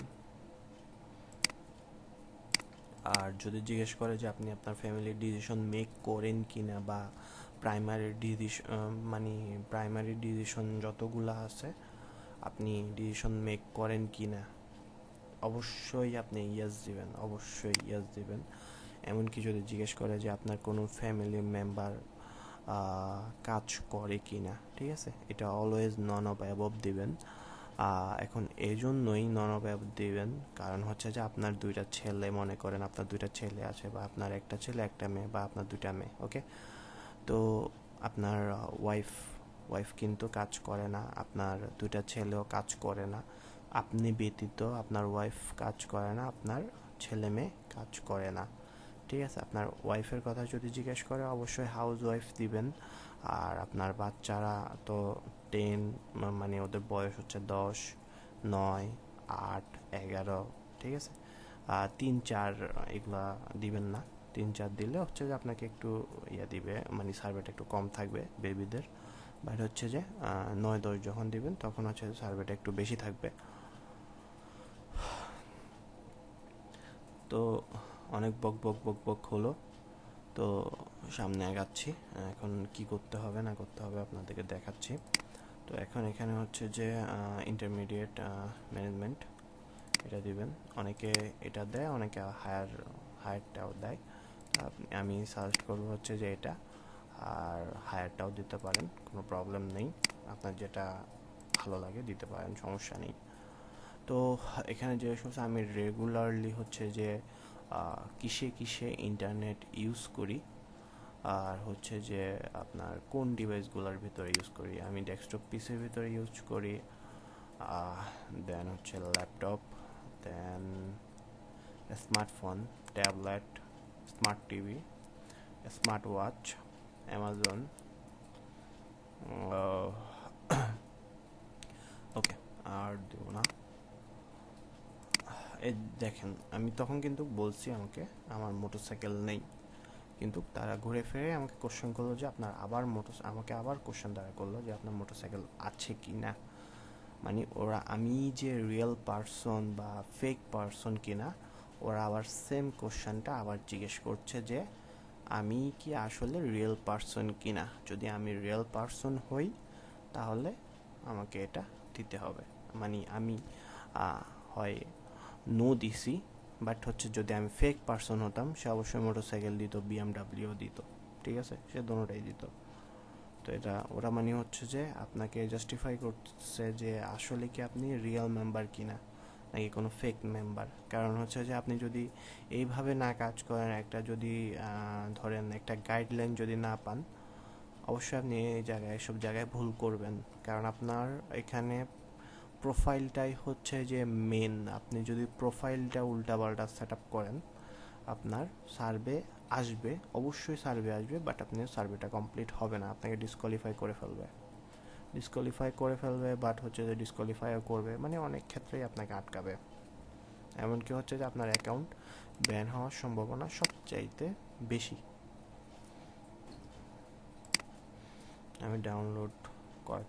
আর যদি জিজ্ঞেস করে যে আপনি আপনার ফ্যামিলির ডিসিশন মেক করেন কিনা, বা প্রাইমারি ডিসিশন যতগুলো আছে আপনি ডিসিশন মেক করেন কিনা, অবশ্যই আপনি ইয়েস দিবেন, অবশ্যই ইয়েস দিবেন। এমনকি যদি জিজ্ঞেস করে যে আপনার কোনো ফ্যামিলি মেম্বার কাজ করে কিনা, ঠিক আছে, এটা অলওয়েজ নন অফ অ্যাবভ দিবেন। এখন এই জন্যই নন অফ অ্যাবভ দিবেন, কারণ হচ্ছে যে আপনার 2টা ছেলে, মনে করেন আপনার 2টা ছেলে আছে, বা আপনার একটা ছেলে একটা মেয়ে, বা আপনার 2টা মেয়ে। ওকে, তো আপনার ওয়াইফ কিন্তু কাজ করে না, আপনার 2টা ছেলেও কাজ করে না, আপনি ব্যতীত আপনার ওয়াইফ কাজ করে না, আপনার ছেলে মেয়ে কাজ করে না, ঠিক আছে। আপনার ওয়াইফের কথা যদি জিজ্ঞেস করে অবশ্যই হাউস ওয়াইফ দিবেন। আর আপনার বাচ্চারা তো 10, মানে ওদের বয়স হচ্ছে 10, 9, 8, 11, ঠিক আছে। 3, 4 এগুলা দিবেন না। 3, 4 দিলে হচ্ছে যে আপনাকে একটু দিবে, মানে সার্ভেটা একটু কম থাকবে বেবিদের। বাট হচ্ছে যে 9, 10 যখন দিবেন তখন হচ্ছে সার্ভেটা একটু বেশি থাকবে। তো অনেক বক বক বক বক হলো, তো সামনে আগাচ্ছি। এখন কি করতে হবে না করতে হবে আপনাদেরকে দেখাচ্ছি। তো এখন এখানে হচ্ছে যে ইন্টারমিডিয়েট ম্যানেজমেন্ট এটা দিবেন। অনেকে এটা দেয়, অনেকে হায়ারটাও দেয়। আমি সাজেস্ট করবো হচ্ছে যে এটা, আর হায়ারটাও দিতে পারেন, কোনো প্রবলেম নেই। আপনার যেটা ভালো লাগে দিতে পারেন, সমস্যা নেই। তো এখানে যে সমস্ত আমি রেগুলারলি হচ্ছে যে কিসে কিসে ইন্টারনেট ইউজ করি, আর হচ্ছে যে আপনার কোন ডিভাইসগুলোর ভিতরে ইউজ করি। আমি ডেস্কটপ পিসির ভিতরে ইউজ করি, দেন হচ্ছে laptop, then smartphone, tablet, smart TV, smart watch, Amazon. Okay, আর দেব না। এই দেখেন, আমি তখন কিন্তু বলছি আমাকে আমার মোটরসাইকেল নেই, কিন্তু তারা ঘুরে ফিরে আমাকে কোশ্চেন করলো যে আপনার আমাকে আবার কোশ্চেন তারা করলো যে আপনার মোটরসাইকেল আছে কি না। মানে ওরা আমি যে রিয়েল পারসন বা ফেক পারসন কিনা, ওরা আবার সেম কোশ্চেনটা আবার জিজ্ঞেস করছে যে আমি কি আসলে রিয়েল পারসন কিনা। যদি আমি রিয়েল পারসন হই তাহলে আমাকে এটা দিতে হবে। মানে আমি হয় নো দিছি, বাট হচ্ছে যদি আমি ফেক পারসন হতাম সে অবশ্যই মোটরসাইকেল দিত, বিএমডাব্লিউ দিত, ঠিক আছে, সে দোনোটাই দিত। তো এটা ওরা মানে হচ্ছে যে আপনাকে জাস্টিফাই করছে যে আসলে কি আপনি রিয়েল মেম্বার কিনা নাকি কোনো ফেক মেম্বার। কারণ হচ্ছে যে আপনি যদি এইভাবে না কাজ করেন, একটা যদি ধরেন একটা গাইডলাইন যদি না পান, অবশ্যই আপনি সব জায়গায় ভুল করবেন। কারণ আপনার এখানে প্রোফাইলটাই হচ্ছে যে মেন। আপনি যদি প্রোফাইলটা উল্টাপাল্টা সেট আপ করেন, আপনার সার্ভে আসবে, অবশ্যই সার্ভে আসবে, বাট আপনার সার্ভেটা কমপ্লিট হবে না, আপনাকে ডিসকোয়ালিফাই করে ফেলবে, বাট হচ্ছে যে ডিসকোয়ালিফাইও করবে, মানে অনেক ক্ষেত্রেই আপনাকে আটকাবে। এমনকি হচ্ছে যে আপনার অ্যাকাউন্ট ব্যান হওয়ার সম্ভাবনা সবচাইতে বেশি। আমি ডাউনলোড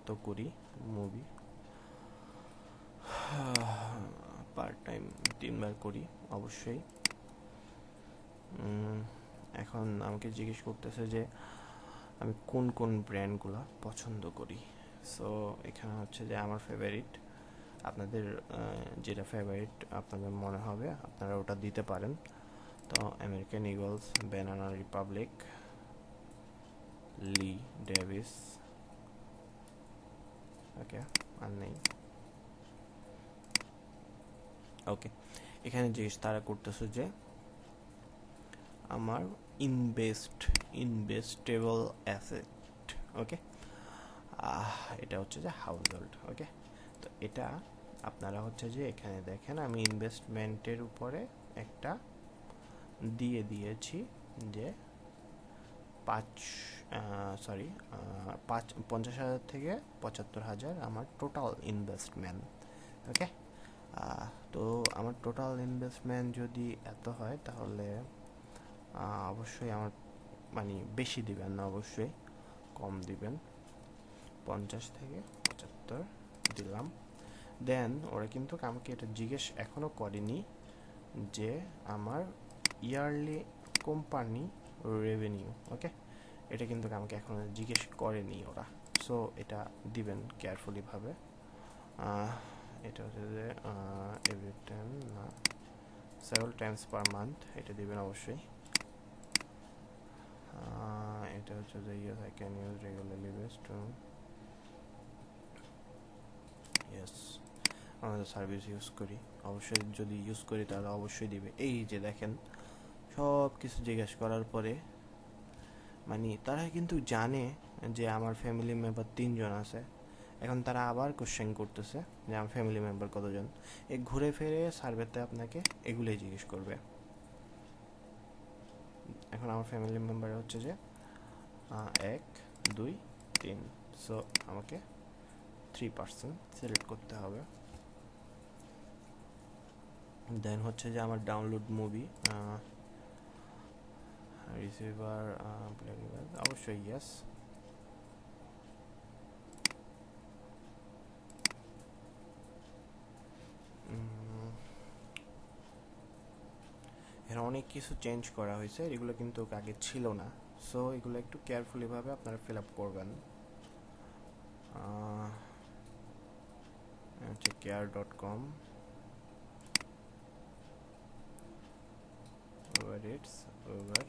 তো করি মুভি, পার্ট টাইম 3 বার করি অবশ্যই। এখন আমাকে জিজ্ঞেস করতেছে যে আমি কোন কোন ব্র্যান্ডগুলো পছন্দ করি। সো এখানে হচ্ছে যে আমার ফেভারিট, আপনাদের যেটা ফেভারিট আপনাদের মনে হবে আপনারা ওটা দিতে পারেন। তো আমেরিকান ইগলস, ব্যানানা রিপাবলিক, লি ডেভিস, ওকে, আর নেই। ওকে, এখানে জিজ্ঞেস তারা করতেছে যে আমার ইনভেস্টেবল অ্যাসেট, ওকে, এটা হচ্ছে যে হাউস হোল্ড। ওকে, তো এটা আপনারা হচ্ছে যে এখানে দেখেন আমি ইনভেস্টমেন্টের উপরে একটা দিয়ে দিয়েছি যে 50,000 থেকে 75,000 আমার টোটাল ইনভেস্টমেন্ট। ওকে, তো আমার টোটাল ইনভেস্টমেন্ট যদি এত হয় তাহলে অবশ্যই আমার মানে বেশি দিবেন না, অবশ্যই কম দিবেন, 50 থেকে 75 দিলাম। দেন ওরা কিন্তু আমাকে এটা জিজ্ঞেস এখনো করেনি যে আমার ইয়ারলি কোম্পানি রেভিনিউ। ওকে, এটা কিন্তু আমাকে এখনো জিজ্ঞেস করেনি ওরা। সো এটা দিবেন কেয়ারফুলি ভাবে। এটা হচ্ছে যে এভরি টাইম না, সেভারাল টাইমস পার মান্থ, এটা দিবেন অবশ্যই। এটা হচ্ছে যে yes I can use regularly best to yes, আমাদের সার্ভিস ইউজ করি, অবশ্যই যদি ইউজ করি তাহলে অবশ্যই দিবে। এই যে দেখেন সব কিছু জিজ্ঞেস করার পরে মানে তারা কিন্তু জানে যে আমার ফ্যামিলি মেম্বার 3 জন আছে। এখন তারা আবার কোশ্চেন করতেছে যে আমার ফ্যামিলি মেম্বার কতজন। ঘুরে ফিরে সার্ভেতে আপনাকে এগুলোই জিজ্ঞেস করবে। এখন আমার ফ্যামিলি মেম্বার হচ্ছে যে 1 2 3, সো আমাকে 3% সিলেক্ট করতে হবে। দেন হচ্ছে যে আমার ডাউনলোড মুভি রিসিভার অবশ্যই ইয়েস। এর অনেক কিছু চেঞ্জ করা হয়েছে, এগুলো কিন্তু আগে ছিল না, সো এগুলো একটু কেয়ারফুলিভাবে আপনারা ফিল আপ করবেন। হচ্ছে care.com Uber Eats, Uber,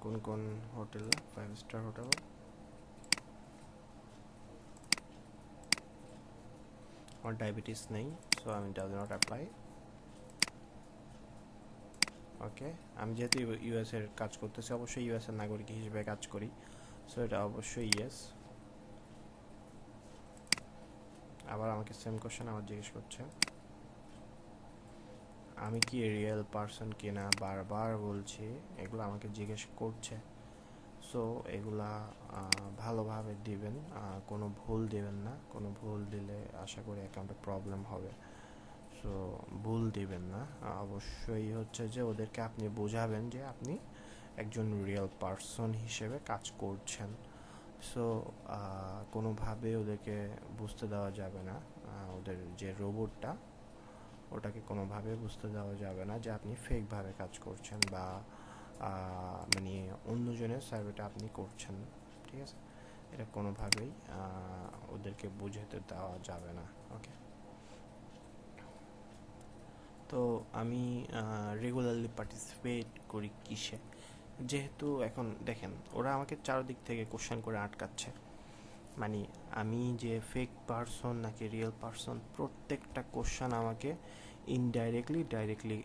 কোন কোন হোটেল, 5 স্টার হোটেল। আমার ডায়াবেটিস নেই, সো আমি ডাজ নট অ্যাপ্লাই। ওকে, আমি যেহেতু ইউএস এর কাজ করতেছি, অবশ্যই ইউএস এর নাগরিক হিসেবে কাজ করি, সো এটা অবশ্যই ইয়েস। আবার আমাকে সেম কোশ্চেন আবার জিজ্ঞেস করছে, আমি কি রিয়েল পারসন কিনা, বারবার বলছি, এগুলো আমাকে জিজ্ঞেস করছে। সো এগুলা ভালোভাবে দিবেন, কোনো ভুল দিবেন না, কোনো ভুল দিলে আশা করি অ্যাকাউন্টে প্রবলেম হবে। সো ভুল দিবেন না, অবশ্যই হচ্ছে যে ওদেরকে আপনি বোঝাবেন যে আপনি একজন রিয়েল পারসন হিসেবে কাজ করছেন। সো কোনোভাবে ওদেরকে বুঝতে দেওয়া যাবে না, ওদের যে রোবটটা ওটাকে কোনোভাবে বুঝতে দেওয়া যাবে না যে আপনি ফেকভাবে কাজ করছেন বা মানে অন্যজনের সার্ভেটা আপনি করছেন, ঠিক আছে? এটা কোনোভাবেই ওদেরকে বুঝাতে দেওয়া যাবে না। ওকে, তো আমি রেগুলারলি পার্টিসিপেট করি কিসে, যেহেতু এখন দেখেন ওরা আমাকে চারদিক থেকে কোশ্চেন করে আটকাচ্ছে, মানে আমি যে ফেক পারসন নাকি রিয়েল পারসন, প্রত্যেকটা কোশ্চেন আমাকে ইনডাইরেক্টলি ডাইরেক্টলি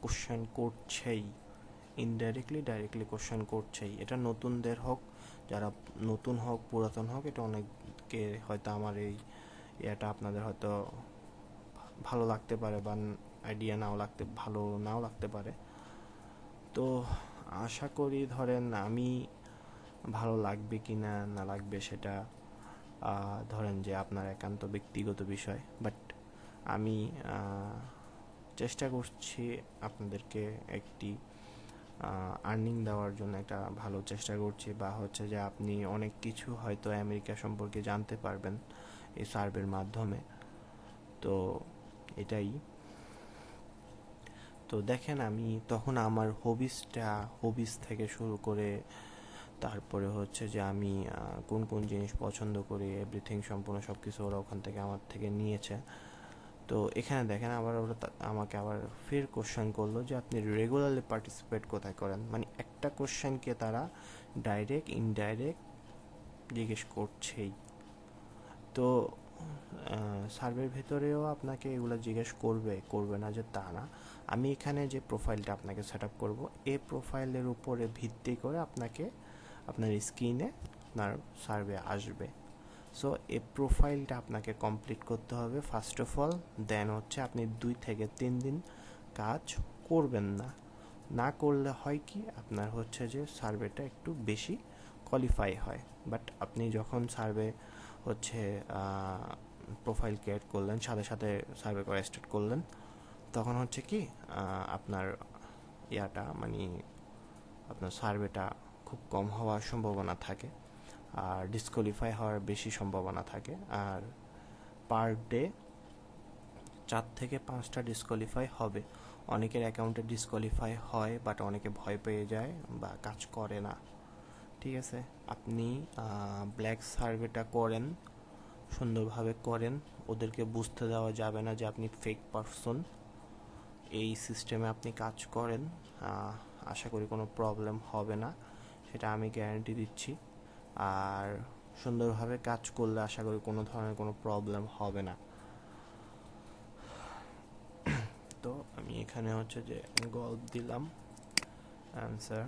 কোশ্চেন করছেই, ইনডাইরেক্টলি ডাইরেক্টলি কোশ্চেন করছেই। এটা নতুনদের হোক, যারা নতুন হোক পুরাতন হোক, এটা অনেককে হয়তো আমার এই এটা আপনাদের হয়তো ভালো লাগতে পারে বা আইডিয়া নাও লাগতে পারে। তো আশা করি ধরেন আমি ভালো লাগবে কি না না লাগবে সেটা ধরেন যে আপনার একান্ত ব্যক্তিগত বিষয়, বাট আমি চেষ্টা করছি আপনাদেরকে একটি আর্নিং দেওয়ার জন্য, একটা ভালো চেষ্টা করছি, বা হচ্ছে যে আপনি অনেক কিছু হয়তো আমেরিকা সম্পর্কে জানতে পারবেন এই সার্ভের মাধ্যমে। তো এটাই। তো দেখেন আমি তখন আমার হবিস থেকে শুরু করে তারপরে হচ্ছে যে আমি কোন কোন জিনিস পছন্দ করি, এভরিথিং সম্পূর্ণ সব কিছু ওরা ওখান থেকে আমার থেকে নিয়েছে। তো এখানে দেখেন আবার ওরা আমাকে আবার ফের কোশ্চেন করলো যে আপনি রেগুলারলি পার্টিসিপেট কোথায় করেন, মানে একটা কোশ্চেনকে তারা ডাইরেক্ট ইনডাইরেক্ট জিজ্ঞেস করছেই। তো সার্ভের ভেতরেও আপনাকে এগুলো জিজ্ঞেস করবে না যে তা না। আমি এখানে যে প্রোফাইলটা আপনাকে সেট আপ করবো, এই প্রোফাইলের উপরে ভিত্তি করে আপনাকে আপনার স্ক্রিনে আপনার সার্ভে আসবে। সো এই প্রোফাইলটা আপনাকে কমপ্লিট করতে হবে ফার্স্ট অফ অল, দেন হচ্ছে আপনি 2 থেকে 3 দিন কাজ করবেন না, না করলে হয় কি আপনার হচ্ছে যে সার্ভেটা একটু বেশি কোয়ালিফাই হয়। বাট আপনি যখন সার্ভে হচ্ছে প্রোফাইল ক্রিয়েট করলেন, সাথে সাথে সার্ভে করা স্টার্ট করলেন, তখন হচ্ছে কি আপনার মানে আপনার সার্ভেটা খুব কম হওয়ার সম্ভাবনা থাকে, আর ডিসকোয়ালিফাই হওয়ার বেশি সম্ভাবনা থাকে। আর পার ডে 4 থেকে 5টা ডিসকোয়ালিফাই হবে। অনেকের অ্যাকাউন্টে ডিসকোয়ালিফাই হয়, বাট অনেকে ভয় পেয়ে যায় বা কাজ করে না, ঠিক আছে? আপনি ব্ল্যাক সার্ভেটা করেন, সুন্দরভাবে করেন, ওদেরকে বুঝতে দেওয়া যাবে না যে আপনি ফেক পারসন। এই সিস্টেমে আপনি কাজ করেন, আশা করি কোনো প্রবলেম হবে না, সেটা আমি গ্যারান্টি দিচ্ছি। আর সুন্দরভাবে কাজ করলে আশা করি কোনো ধরনের কোনো প্রবলেম হবে না। তো আমি এখানে হচ্ছে যে গল্প দিলাম অ্যান্সার।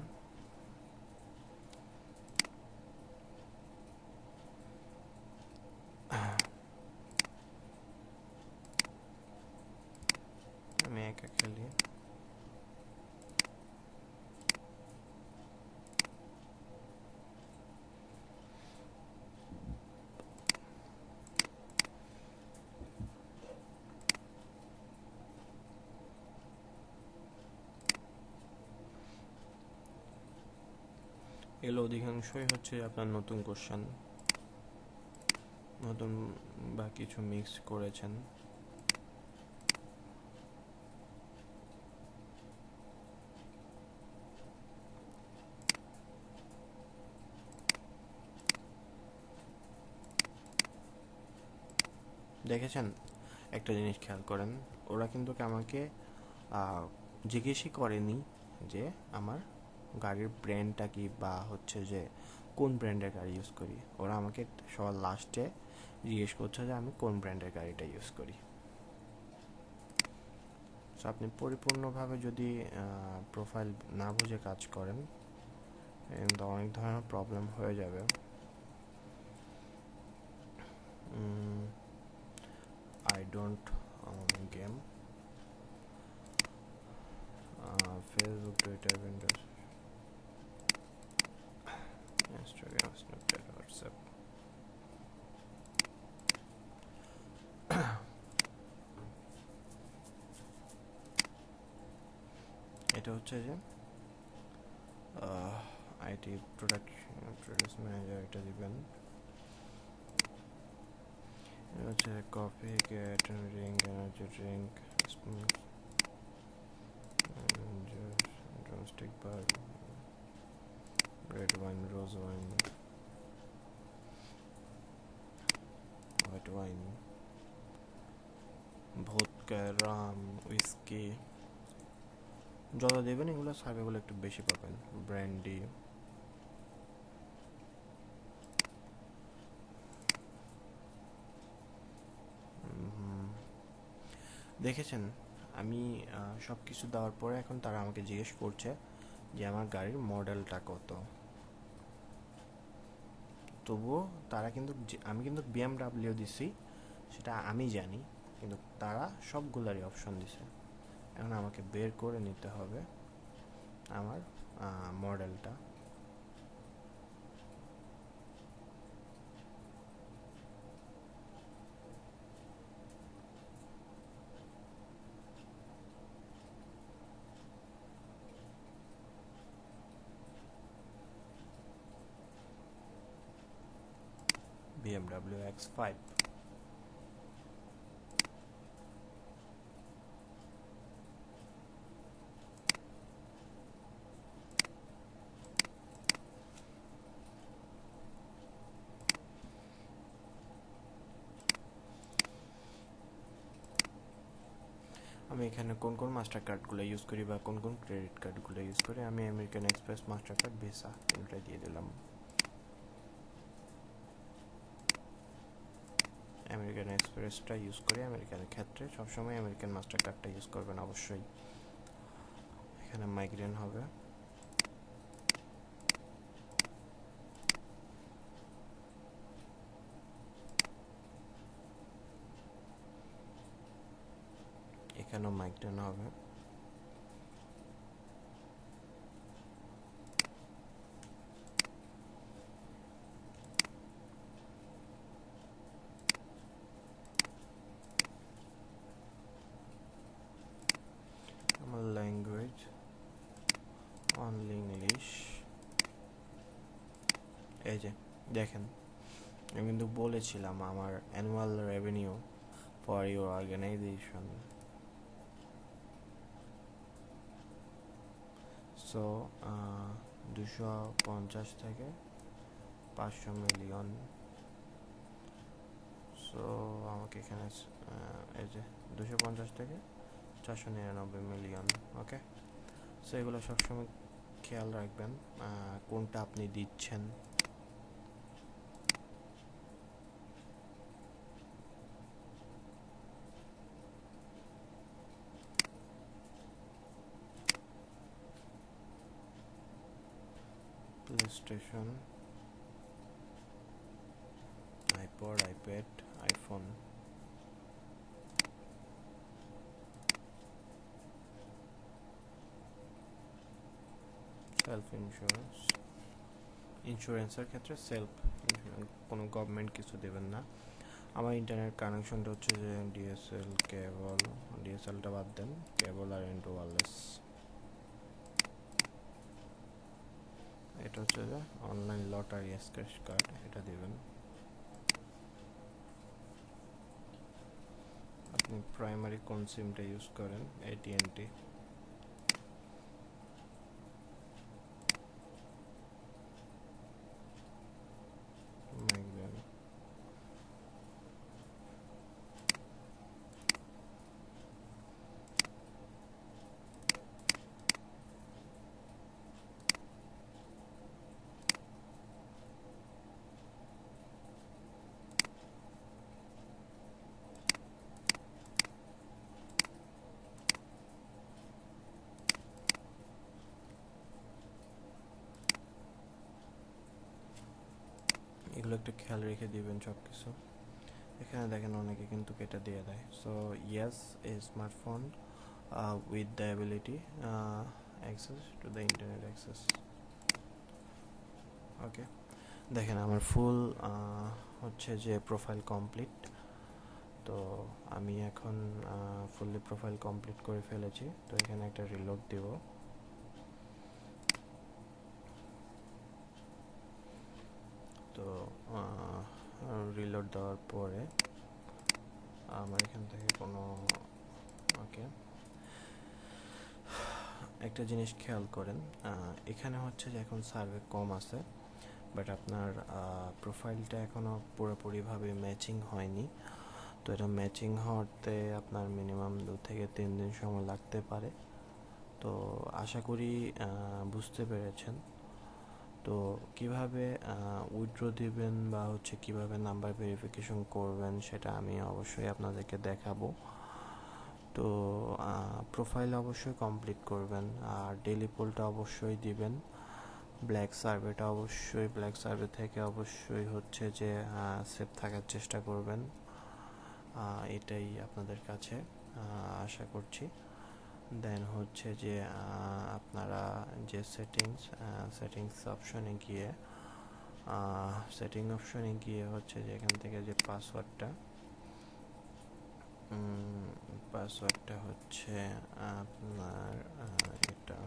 অধিকাংশই হচ্ছে আপনার নতুন কোশ্চেন, নতুন বা কিছু মিক্স করেছেন। দেখেছেন, একটা জিনিস খেয়াল করেন, ওরা কিন্তু আমাকে জিজ্ঞেসই করেনি যে আমার গাড়ির ব্র্যান্ডটা কি বা হচ্ছে যে কোন ব্র্যান্ডের গাড়ি ইউজ করি। ওরা আমাকে সবার লাস্টে জিজ্ঞেস করছে যে আমি কোন ব্র্যান্ডের গাড়িটা ইউজ করি। সো আপনি পরিপূর্ণভাবে যদি প্রোফাইল না বুঝে কাজ করেন, কিন্তু অনেক ধরনের প্রবলেম হয়ে যাবে। I don't game, Facebook, Twitter, Windows, Instagram, Snapchat, WhatsApp. এটা হচ্ছে যে আইটি প্রোডাক্টস ম্যানেজার, এটা দিবেন। এটা হচ্ছে coffee, get, drink, energy drink, drumstick bar, red wine, rose wine, white wine, vodka, rum, whisky, যত দেবেন এগুলো সার্ভেগুলো একটু বেশি পাবেন। ব্র্যান্ডি, দেখেছেন আমি সব কিছু দেওয়ার পরে এখন তারা আমাকে জিজ্ঞেস করছে যে আমার গাড়ির মডেলটা কত। তবুও তারা কিন্তু আমি কিন্তু BMW দিছি, সেটা আমি জানি, কিন্তু তারা সবগুলারই অপশন দিছে। এখন আমাকে বের করে নিতে হবে আমার মডেলটা। BMW X5। আমি এখানে কোন কোন মাস্টার কার্ডগুলো ইউজ করি বা কোন কোন ক্রেডিট কার্ডগুলো ইউজ করি, আমি American express, master card, visa এগুলো দিয়ে দিলাম। আমেরিকান এক্সপ্রেসটা ইউজ করি আমেরিকানের ক্ষেত্রে, সবসময় আমেরিকান মাস্টার কার্ডটা ইউজ করবেন অবশ্যই। এখানে মাইগ্রেন হবে, এখানেও মাইগ্রেন হবে। আমার ল্যাঙ্গুয়েজ অনলি ইংলিশ। এই যে দেখেন, আমি কিন্তু বলেছিলাম আমার annual revenue for your organization. So 250 থেকে 500 মিলিয়ন। সো আমাকে এখানে এই যে 250 থেকে 499 মিলিয়ন। ওকে, সো এগুলো সবসময় খেয়াল রাখবেন কোনটা আপনি দিচ্ছেন। PlayStation, iPod, iPad, iPhone. Self insurance, ইন্স্যুরেন্সের ক্ষেত্রে সেলফ কোনো গভর্নমেন্ট কিছু দেবেন না। আমার ইন্টারনেট কানেকশনটা হচ্ছে যে ডিএসএল কেবল, ডিএসএলটা বাদ দেন, কেবল আর ইন্টার ওয়্যারলেস। এটা হচ্ছে যে অনলাইন লটারি স্ক্র্যাচ কার্ড, এটা দিবেন। আপনি প্রাইমারি কোন সিমটা ইউজ করেন, AT&T। এগুলো একটু খেয়াল রেখে দিবেন সব কিছু। এখানে দেখেন অনেকে কিন্তু কেটে দিয়ে দেয়। So yes, a smartphone with the ability access to the internet access. Okay, দেখেন আমার ফুল হচ্ছে যে প্রোফাইল কমপ্লিট। তো আমি এখন ফুললি প্রোফাইল কমপ্লিট করে ফেলেছি। তো এখানে একটা রিলোড দেব। তো রিলোড দেওয়ার পরে আমার এখান থেকে কোনো ওকে, একটা জিনিস খেয়াল করেন, এখানে হচ্ছে যে এখন সার্ভে কম আছে, বাট আপনার প্রোফাইলটা এখনও পুরোপুরিভাবে ম্যাচিং হয়নি। তো এটা ম্যাচিং হতে আপনার মিনিমাম 2 থেকে 3 দিন সময় লাগতে পারে। তো আশা করি বুঝতে পেরেছেন। তো কিভাবে উইথড্র দিবেন বা হচ্ছে কিভাবে নাম্বার ভেরিফিকেশন করবেন সেটা আমি অবশ্যই আপনাদেরকে দেখাবো। তো প্রোফাইল অবশ্যই কমপ্লিট করবেন, আর ডেইলি পোলটা অবশ্যই দিবেন। ব্ল্যাক সার্ভে থেকে অবশ্যই হচ্ছে যে সেফ থাকার চেষ্টা করবেন। এটাই আপনাদের কাছে আশা করছি। দেন হচ্ছে যে আপনারা যে সেটিংস অপশনে গিয়ে হচ্ছে যে এখান থেকে যে পাসওয়ার্ডটা হচ্ছে আপনার এটা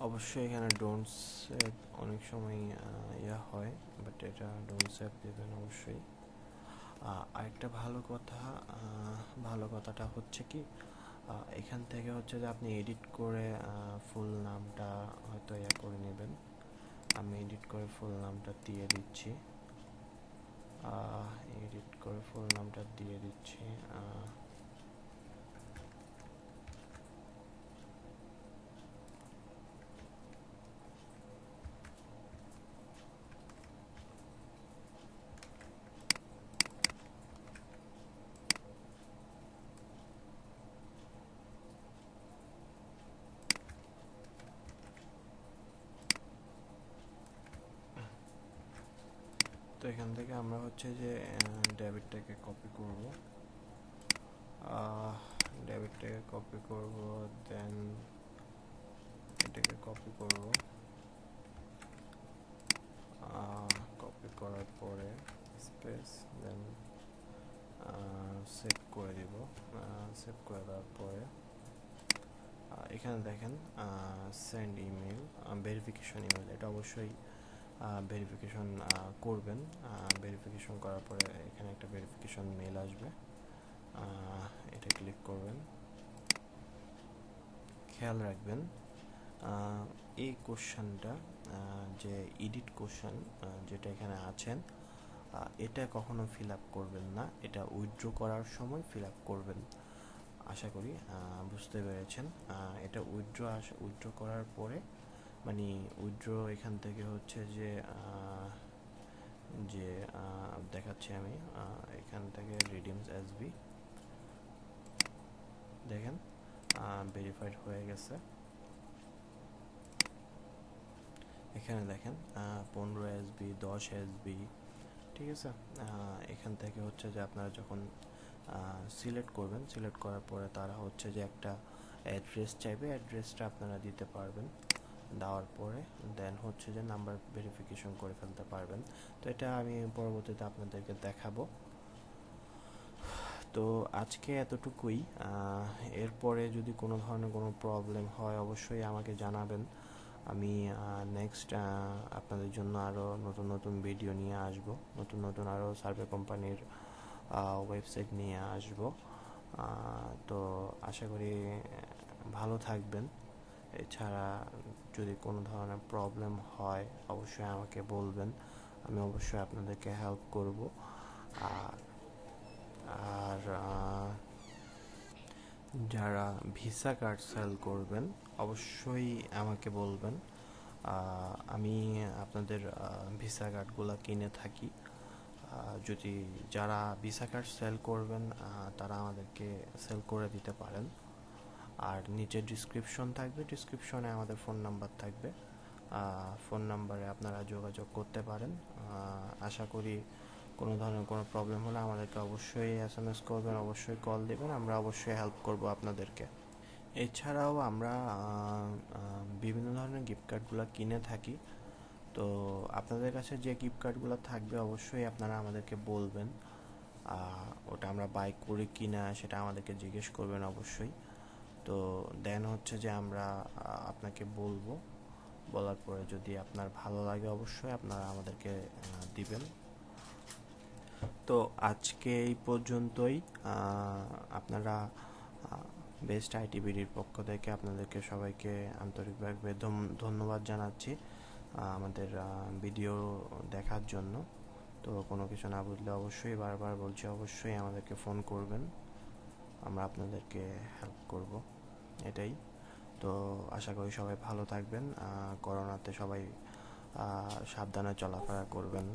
অবশ্যই এখানে ডোন্ট সেভ অনেক সময় হয়, বাট এটা ডোন্ট সেভ দেবেন অবশ্যই। আরেকটা ভালো কথাটা হচ্ছে কি, এখান থেকে হচ্ছে যে আপনি এডিট করে ফুল নামটা হয়তো করে নেবেন। আমি এডিট করে ফুল নামটা দিয়ে দিচ্ছি। তো এখান থেকে আমরা হচ্ছে যে ডেবিটটাকে কপি করব, দেন এটাকে কপি করার পরে স্পেস, দেন সেভ করে দিব। সেভ করে দেওয়ার পরে এখানে দেখেন সেন্ড ইমেল, ভেরিফিকেশন ইমেল, এটা অবশ্যই ভেরিফিকেশন করবেন। ভেরিফিকেশন করার পরে এখানে একটা ভেরিফিকেশন মেল আসবে, এটা ক্লিক করবেন। খেয়াল রাখবেন এই কোশ্চেনটা, যে এডিট কোশ্চেন যেটা এখানে আছেন, এটা কখনো ফিল আপ করবেন না, এটা উইথড্র করার সময় ফিল আপ করবেন। আশা করি বুঝতে পেরেছেন। এটা উইথড্র করার পরে মানে উইথড্র এখান থেকে হচ্ছে যে যে দেখাচ্ছি আমি, এখান থেকে রিডিমস এসবি দেখেন ভেরিফাইড হয়ে গেছে। এখানে দেখেন 15 এসবি, 10 এসবি, ঠিক আছে। এখান থেকে হচ্ছে যে আপনারা যখন সিলেক্ট করবেন, সিলেক্ট করার পরে তারা হচ্ছে যে একটা অ্যাড্রেস চাইবে, অ্যাড্রেসটা আপনারা দিতে পারবেন। দেওয়ার পরে দেন হচ্ছে যে নাম্বার ভেরিফিকেশন করে ফেলতে পারবেন। তো এটা আমি পরবর্তীতে আপনাদেরকে দেখাবো। তো আজকে এতটুকুই। এরপরে যদি কোনো ধরনের কোনো প্রবলেম হয় অবশ্যই আমাকে জানাবেন। আমি নেক্সট আপনাদের জন্য আরও নতুন নতুন ভিডিও নিয়ে আসব, নতুন নতুন আরও সার্ভে কোম্পানির ওয়েবসাইট নিয়ে আসব। তো আশা করি ভালো থাকবেন। এছাড়া যদি কোনো ধরনের প্রবলেম হয় অবশ্যই আমাকে বলবেন, আমি অবশ্যই আপনাদেরকে হেল্প করব। আর আর যারা ভিসা কার্ড সেল করবেন অবশ্যই আমাকে বলবেন। আমি আপনাদের ভিসা কার্ডগুলো কিনে থাকি। যদি যারা ভিসা কার্ড সেল করবেন তারা আমাদেরকে সেল করে দিতে পারেন। আর নিচে ডিসক্রিপশন থাকবে, ডিসক্রিপশনে আমাদের ফোন নাম্বার থাকবে, ফোন নাম্বারে আপনারা যোগাযোগ করতে পারেন। আশা করি কোনো ধরনের কোনো প্রবলেম হলে আমাদেরকে অবশ্যই SMS করবেন, অবশ্যই কল দেবেন, আমরা অবশ্যই হেল্প করব আপনাদেরকে। এছাড়াও আমরা বিভিন্ন ধরনের গিফট কার্ডগুলো কিনে থাকি। তো আপনাদের কাছে যে গিফট কার্ডগুলো থাকবে অবশ্যই আপনারা আমাদেরকে বলবেন। ওটা আমরা বাই করি কি না সেটা আমাদেরকে জিজ্ঞেস করবেন অবশ্যই। তো দেন হচ্ছে যে আমরা আপনাকে বলবো, বলার পরে যদি আপনার ভালো লাগে অবশ্যই আপনারা আমাদেরকে দিবেন। তো আজকে এই পর্যন্তই। আপনারা বেস্ট আইটিবিডির পক্ষ থেকে আপনাদেরকে সবাইকে আন্তরিকভাবে ধন্যবাদ জানাচ্ছি আমাদের ভিডিও দেখার জন্য। তো কোনো কিছু না বুঝলে অবশ্যই, বারবার বলছি, অবশ্যই আমাদেরকে ফোন করবেন, আমরা আপনাদেরকে হেল্প করব। এটাই। তো আশা করি সবাই ভালো থাকবেন। করোনাতে সবাই সাবধানে চলাফেরা করবেন।